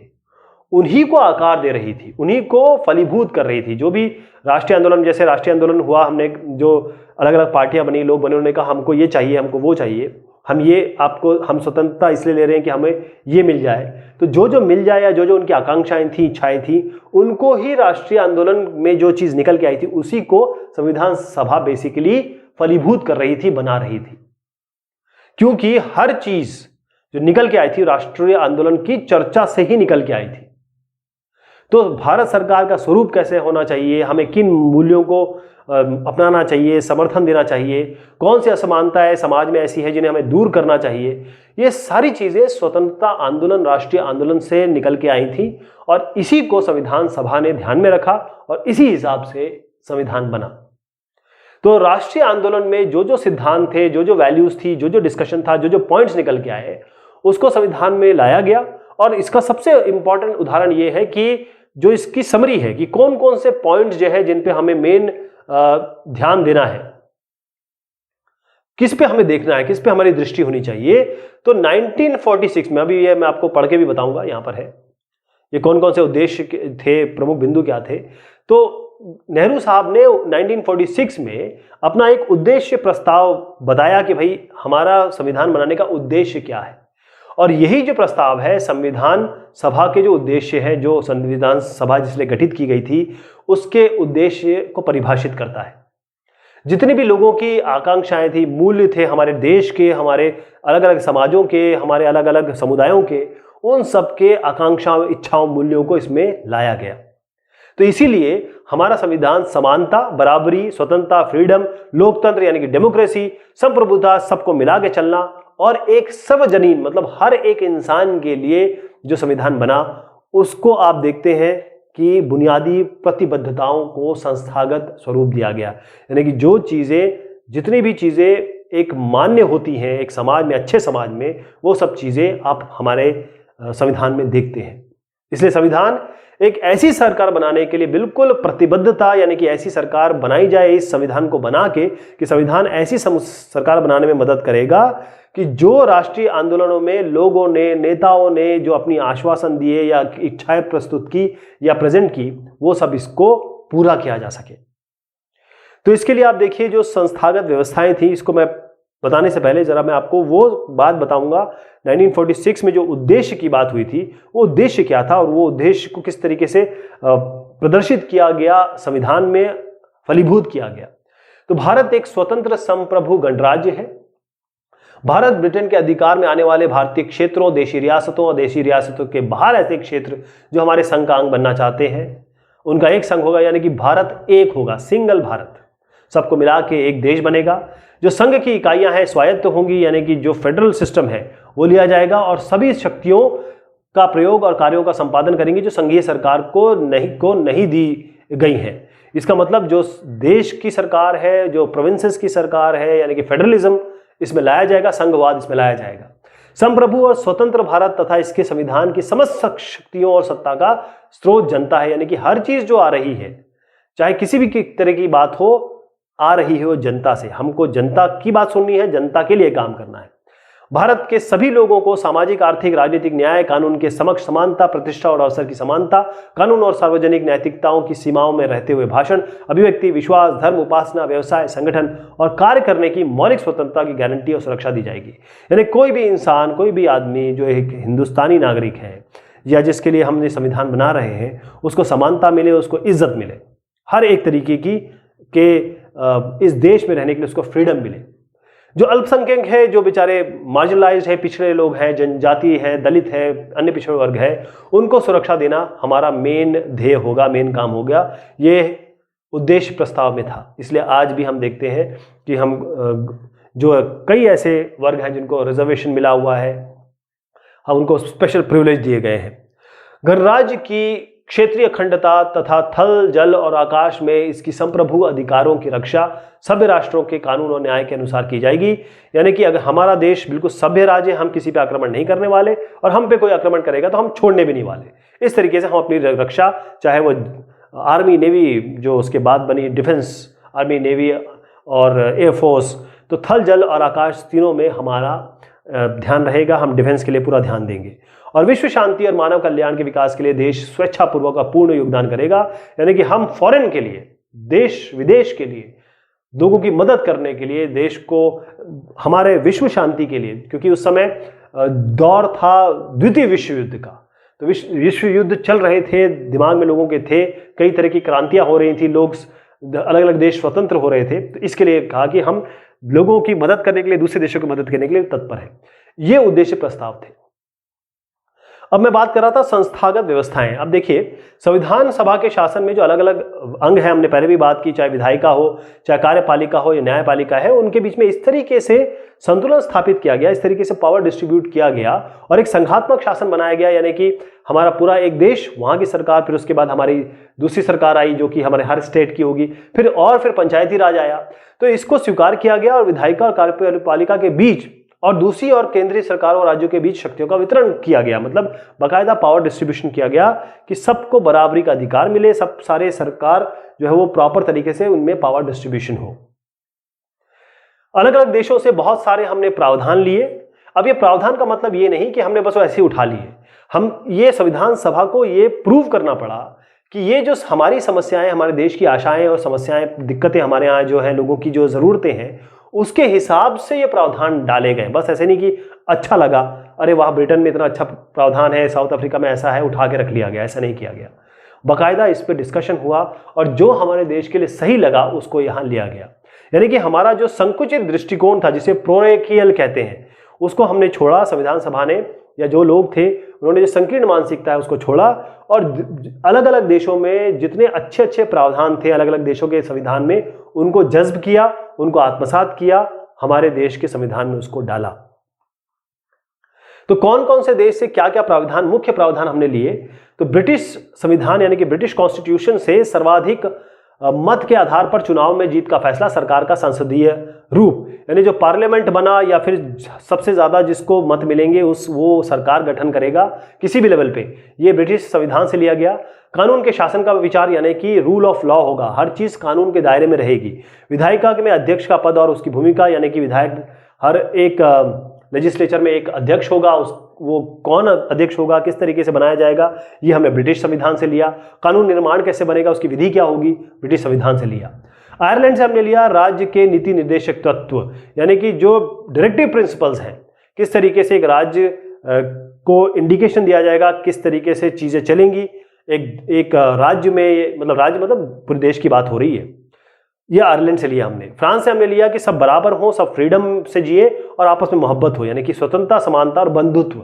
उन्हीं को आकार दे रही थी, उन्हीं को फलीभूत कर रही थी। जो भी राष्ट्रीय आंदोलन, जैसे राष्ट्रीय आंदोलन हुआ, हमने जो अलग अलग पार्टियां बनी, लोग बने, उन्होंने कहा हमको ये चाहिए, हमको वो चाहिए, हम स्वतंत्रता इसलिए ले रहे हैं कि हमें ये मिल जाए। तो जो जो मिल जाए या जो जो उनकी आकांक्षाएं थी, इच्छाएं थी, उनको ही राष्ट्रीय आंदोलन में जो चीज निकल के आई थी उसी को संविधान सभा बेसिकली फलीभूत कर रही थी, बना रही थी। क्योंकि हर चीज जो निकल के आई थी राष्ट्रीय आंदोलन की चर्चा से ही निकल के आई थी। तो भारत सरकार का स्वरूप कैसे होना चाहिए, हमें किन मूल्यों को अपनाना चाहिए, समर्थन देना चाहिए, कौन सी असमानताएं समाज में ऐसी है जिन्हें हमें दूर करना चाहिए, ये सारी चीजें स्वतंत्रता आंदोलन, राष्ट्रीय आंदोलन से निकल के आई थी और इसी को संविधान सभा ने ध्यान में रखा और इसी हिसाब से संविधान बना। तो राष्ट्रीय आंदोलन में जो जो सिद्धांत थे, जो जो वैल्यूज थी, जो जो डिस्कशन था, जो जो पॉइंट्स निकल के आए, उसको संविधान में लाया गया। और इसका सबसे इंपॉर्टेंट उदाहरण ये है कि जो इसकी समरी है कि कौन कौन से पॉइंट्स जो है जिन पे हमें मेन ध्यान देना है, किस पे हमें देखना है, किस पे हमारी दृष्टि होनी चाहिए। तो 1946 में, अभी ये मैं आपको पढ़ के भी बताऊंगा, यहां पर है ये कौन कौन से उद्देश्य थे, प्रमुख बिंदु क्या थे। तो नेहरू साहब ने 1946 में अपना एक उद्देश्य प्रस्ताव बताया कि भाई हमारा संविधान बनाने का उद्देश्य क्या है। और यही जो प्रस्ताव है संविधान सभा के जो उद्देश्य है, जो संविधान सभा जिसलिए गठित की गई थी उसके उद्देश्य को परिभाषित करता है। जितनी भी लोगों की आकांक्षाएं थी, मूल्य थे हमारे देश के, हमारे अलग अलग समाजों के, हमारे अलग अलग समुदायों के, उन सब के आकांक्षाओं, इच्छाओं, मूल्यों को इसमें लाया गया। तो इसीलिए हमारा संविधान समानता, बराबरी, स्वतंत्रता, फ्रीडम, लोकतंत्र यानी कि डेमोक्रेसी, संप्रभुता, सबको मिला के चलना और एक सर्वजनीन मतलब हर एक इंसान के लिए जो संविधान बना उसको आप देखते हैं कि बुनियादी प्रतिबद्धताओं को संस्थागत स्वरूप दिया गया। यानी कि जो चीज़ें, जितनी भी चीज़ें एक मान्य होती हैं एक समाज में, अच्छे समाज में, वो सब चीज़ें आप हमारे संविधान में देखते हैं। इसलिए संविधान एक ऐसी सरकार बनाने के लिए बिल्कुल प्रतिबद्धता, यानी कि ऐसी सरकार बनाई जाए इस संविधान को बना के कि संविधान ऐसी सरकार बनाने में मदद करेगा कि जो राष्ट्रीय आंदोलनों में लोगों ने, नेताओं ने जो अपनी आश्वासन दिए या इच्छाएं प्रस्तुत की या प्रेजेंट की, वो सब इसको पूरा किया जा सके। तो इसके लिए आप देखिए जो संस्थागत व्यवस्थाएं थी, इसको मैं बताने से पहले जरा मैं आपको वो बात बताऊंगा 1946 में जो उद्देश्य की बात हुई थी, वो उद्देश्य क्या था और वो उद्देश्य को किस तरीके से प्रदर्शित किया गया, संविधान में फलीभूत किया गया। तो भारत एक स्वतंत्र संप्रभु गणराज्य है। भारत ब्रिटेन के अधिकार में आने वाले भारतीय क्षेत्रों, देशी रियासतों और देशी रियासतों के बाहर ऐसे क्षेत्र जो हमारे संघ का अंग बनना चाहते हैं, उनका एक संघ होगा, यानी कि भारत एक होगा, सिंगल भारत, सबको मिला के एक देश बनेगा। जो संघ की इकाइयां हैं स्वायत्त होंगी, यानी कि जो फेडरल सिस्टम है वो लिया जाएगा और सभी शक्तियों का प्रयोग और कार्यों का संपादन करेंगे जो संघीय सरकार को नहीं दी गई हैं। इसका मतलब जो देश की सरकार है, जो प्रोविंसेस की सरकार है, यानी कि फेडरलिज्म इसमें लाया जाएगा, संघवाद इसमें लाया जाएगा। संप्रभु और स्वतंत्र भारत तथा इसके संविधान की समस्त शक्तियों और सत्ता का स्रोत जनता है, यानी कि हर चीज जो आ रही है, चाहे किसी भी तरह की बात हो, आ रही है वो जनता से। हमको जनता की बात सुननी है, जनता के लिए काम करना है। भारत के सभी लोगों को सामाजिक, आर्थिक, राजनीतिक न्याय, कानून के समक्ष समानता, प्रतिष्ठा और अवसर की समानता, कानून और सार्वजनिक नैतिकताओं की सीमाओं में रहते हुए भाषण, अभिव्यक्ति, विश्वास, धर्म, उपासना, व्यवसाय, संगठन और कार्य करने की मौलिक स्वतंत्रता की गारंटी और सुरक्षा दी जाएगी। यानी कोई भी इंसान, कोई भी आदमी जो एक हिंदुस्तानी नागरिक है या जिसके लिए हम ये संविधान बना रहे हैं, उसको समानता मिले, उसको इज्जत मिले, हर एक तरीके की के इस देश में रहने के लिए उसको फ्रीडम मिले। जो अल्पसंख्यक है, जो बेचारे मार्जिनलाइज्ड है, पिछड़े लोग हैं, जनजाति है, दलित है, अन्य पिछड़े वर्ग है, उनको सुरक्षा देना हमारा मेन ध्येय होगा, मेन काम हो गया। ये उद्देश्य प्रस्ताव में था। इसलिए आज भी हम देखते हैं कि हम जो कई ऐसे वर्ग हैं जिनको रिजर्वेशन मिला हुआ है, हम उनको स्पेशल प्रिविलेज दिए गए हैं। गणराज्य की क्षेत्रीय अखंडता तथा थल, जल और आकाश में इसकी संप्रभु अधिकारों की रक्षा सभ्य राष्ट्रों के कानून और न्याय के अनुसार की जाएगी। यानी कि अगर हमारा देश बिल्कुल सभ्य राज्य, हम किसी पे आक्रमण नहीं करने वाले और हम पे कोई आक्रमण करेगा तो हम छोड़ने भी नहीं वाले। इस तरीके से हम अपनी रक्षा, चाहे वो आर्मी, नेवी जो उसके बाद बनी, डिफेंस, आर्मी, नेवी और एयरफोर्स, तो थल, जल और आकाश तीनों में हमारा ध्यान रहेगा। हम डिफेंस के लिए पूरा ध्यान देंगे और विश्व शांति और मानव कल्याण के विकास के लिए देश स्वेच्छापूर्वक का पूर्ण योगदान करेगा। यानी कि हम फॉरेन के लिए, देश विदेश के लिए, लोगों की मदद करने के लिए, देश को हमारे विश्व शांति के लिए, क्योंकि उस समय दौर था द्वितीय विश्व युद्ध का, तो विश्व युद्ध चल रहे थे, दिमाग में लोगों के थे, कई तरह की क्रांतियां हो रही थी, लोग अलग अलग देश स्वतंत्र हो रहे थे। तो इसके लिए कहा कि हम लोगों की मदद करने के लिए, दूसरे देशों की मदद करने के लिए तत्पर है। ये उद्देश्य प्रस्ताव थे। अब मैं बात कर रहा था संस्थागत व्यवस्थाएं। अब देखिए संविधान सभा के शासन में जो अलग अलग अंग हैं, हमने पहले भी बात की, चाहे विधायिका हो, चाहे कार्यपालिका हो या न्यायपालिका है, उनके बीच में इस तरीके से संतुलन स्थापित किया गया, इस तरीके से पावर डिस्ट्रीब्यूट किया गया और एक संघात्मक शासन बनाया गया। यानी कि हमारा पूरा एक देश, वहां की सरकार, फिर उसके बाद हमारी दूसरी सरकार आई जो कि हमारे हर स्टेट की होगी, फिर पंचायती राज आया। तो इसको स्वीकार किया गया और विधायिका और कार्यपालिका के बीच और दूसरी और केंद्रीय सरकार और राज्यों के बीच शक्तियों का वितरण किया गया। मतलब बाकायदा पावर डिस्ट्रीब्यूशन किया गया कि सबको बराबरी का अधिकार मिले, सब सारे सरकार जो है वो प्रॉपर तरीके से उनमें पावर डिस्ट्रीब्यूशन हो। अलग अलग देशों से बहुत सारे हमने प्रावधान लिए। अब ये प्रावधान का मतलब ये नहीं कि हमने बस ऐसे ही उठा लिए, हम ये संविधान सभा को ये प्रूव करना पड़ा कि ये जो हमारी समस्याएं, हमारे देश की आशाएं और समस्याएं, दिक्कतें हमारे यहाँ जो है, लोगों की जो ज़रूरतें हैं, उसके हिसाब से ये प्रावधान डाले गए। बस ऐसे नहीं कि अच्छा लगा, अरे वाह ब्रिटेन में इतना अच्छा प्रावधान है, साउथ अफ्रीका में ऐसा है, उठा के रख लिया गया, ऐसा नहीं किया गया। बाकायदा इस पर डिस्कशन हुआ और जो हमारे देश के लिए सही लगा उसको यहाँ लिया गया। यानी कि हमारा जो संकुचित दृष्टिकोण था, जिसे प्रोरेकियल कहते हैं, उसको हमने छोड़ा। संविधान सभा ने या जो लोग थे उन्होंने जो संकीर्ण मानसिकता है उसको छोड़ा और अलग अलग देशों में जितने अच्छे अच्छे प्रावधान थे अलग अलग देशों के संविधान में, उनको जज्ब किया, उनको आत्मसात किया, हमारे देश के संविधान में उसको डाला। तो कौन कौन से देश से क्या क्या प्रावधान, मुख्य प्रावधान हमने लिए? तो ब्रिटिश संविधान यानी कि ब्रिटिश कॉन्स्टिट्यूशन से सर्वाधिक मत के आधार पर चुनाव में जीत का फैसला, सरकार का संसदीय रूप, यानी जो पार्लियामेंट बना या फिर सबसे ज्यादा जिसको मत मिलेंगे वो सरकार गठन करेगा किसी भी लेवल पे, ये ब्रिटिश संविधान से लिया गया। कानून के शासन का विचार यानी कि रूल ऑफ लॉ होगा, हर चीज कानून के दायरे में रहेगी। विधायिका में अध्यक्ष का पद और उसकी भूमिका, यानी कि विधायक हर एक लेजिस्लेचर में एक अध्यक्ष होगा, वो कौन अध्यक्ष होगा, किस तरीके से बनाया जाएगा, ये हमने ब्रिटिश संविधान से लिया। कानून निर्माण कैसे बनेगा, उसकी विधि क्या होगी, ब्रिटिश संविधान से लिया। आयरलैंड से हमने लिया राज्य के नीति निर्देशक तत्व, यानी कि जो डायरेक्टिव प्रिंसिपल्स हैं, किस तरीके से एक राज्य को इंडिकेशन दिया जाएगा, किस तरीके से चीजें चलेंगी एक राज्य में, मतलब राज्य मतलब पूरे देश की बात हो रही है। यह आयरलैंड से लिया हमने। फ्रांस से हमने लिया कि सब बराबर हो, सब फ्रीडम से जिए और आपस में मोहब्बत हो, यानी कि स्वतंत्रता, समानता और बंधुत्व।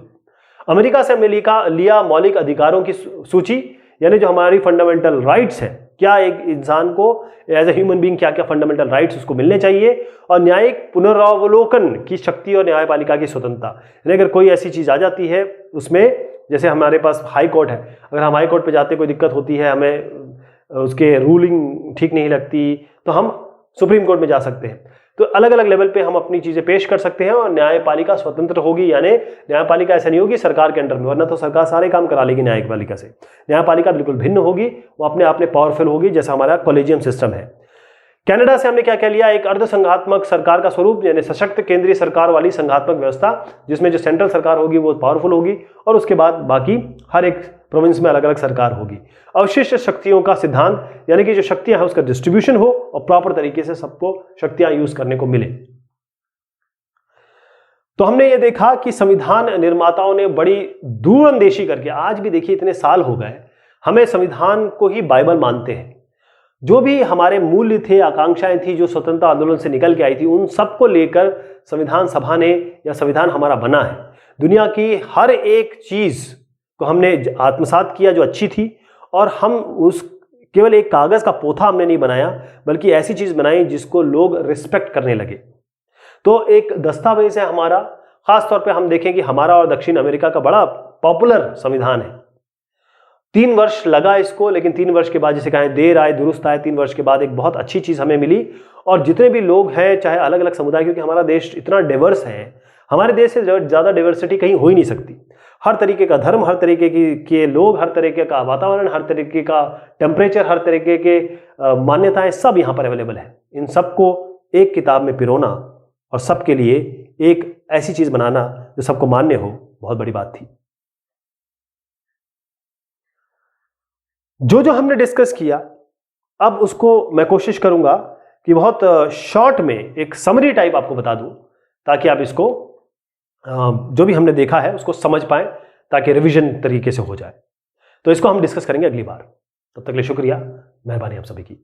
अमेरिका से हमने लिया मौलिक अधिकारों की सूची, यानी जो हमारी फंडामेंटल राइट्स हैं, क्या एक इंसान को एज ए ह्यूमन बीइंग क्या क्या फंडामेंटल राइट्स उसको मिलने चाहिए, और न्यायिक पुनरावलोकन की शक्ति और न्यायपालिका की स्वतंत्रता। यानी अगर कोई ऐसी चीज आ जाती है उसमें, जैसे हमारे पास हाई कोर्ट है, अगर हम हाई कोर्ट पे जाते कोई दिक्कत होती है, हमें उसके रूलिंग ठीक नहीं लगती, तो हम सुप्रीम कोर्ट में जा सकते हैं। तो अलग अलग लेवल पे हम अपनी चीजें पेश कर सकते हैं और न्यायपालिका स्वतंत्र होगी, यानी न्यायपालिका ऐसा नहीं होगी सरकार के अंडर में, वरना तो सरकार सारे काम करा लेगी न्यायपालिका से। न्यायपालिका बिल्कुल भिन्न होगी, वो अपने आप में पावरफुल होगी, जैसा हमारा कॉलेजियम सिस्टम है। कनाडा से हमने क्या क्या लिया, एक अर्ध संघात्मक सरकार का स्वरूप, यानी सशक्त केंद्रीय सरकार वाली संघात्मक व्यवस्था, जिसमें जो सेंट्रल सरकार होगी वो पावरफुल होगी और उसके बाद बाकी हर एक प्रोविंस में अलग अलग सरकार होगी। अवशिष्ट शक्तियों का सिद्धांत, यानी कि जो शक्तियां हैं उसका डिस्ट्रीब्यूशन हो और प्रॉपर तरीके से सबको शक्तियां यूज करने को मिले। तो हमने ये देखा कि संविधान निर्माताओं ने बड़ी दूरंदेशी करके, आज भी देखिए इतने साल हो गए, हमें संविधान को ही बाइबल मानते हैं। जो भी हमारे मूल्य थे, आकांक्षाएं थी, जो स्वतंत्रता आंदोलन से निकल के आई थी, उन सबको लेकर संविधान सभा ने या संविधान हमारा बना है। दुनिया की हर एक चीज को हमने आत्मसात किया जो अच्छी थी, और हम उस केवल एक कागज का पोथा हमने नहीं बनाया, बल्कि ऐसी चीज बनाई जिसको लोग रिस्पेक्ट करने लगे। तो एक दस्तावेज है हमारा, खासतौर पे हम देखें कि हमारा और दक्षिण अमेरिका का बड़ा पॉपुलर संविधान है। 3 वर्ष लगा इसको, लेकिन 3 वर्ष के बाद, जिसे कहें देर आए दुरुस्त आए, 3 वर्ष के बाद एक बहुत अच्छी चीज हमें मिली। और जितने भी लोग हैं, चाहे अलग अलग समुदाय, क्योंकि हमारा देश इतना डाइवर्स है, हमारे देश से ज्यादा डाइवर्सिटी कहीं हो ही नहीं सकती। हर तरीके का धर्म, हर तरीके के लोग, हर तरीके का वातावरण, हर तरीके का टेम्परेचर, हर तरीके के मान्यताएं, सब यहाँ पर अवेलेबल है। इन सबको एक किताब में पिरोना और सबके लिए एक ऐसी चीज बनाना जो सबको मान्य हो, बहुत बड़ी बात थी। जो जो हमने डिस्कस किया, अब उसको मैं कोशिश करूंगा कि बहुत शॉर्ट में एक समरी टाइप आपको बता दूं, ताकि आप इसको जो भी हमने देखा है उसको समझ पाएं, ताकि रिवीजन तरीके से हो जाए। तो इसको हम डिस्कस करेंगे अगली बार। तब तक के लिए शुक्रिया, मेहरबानी आप सभी की।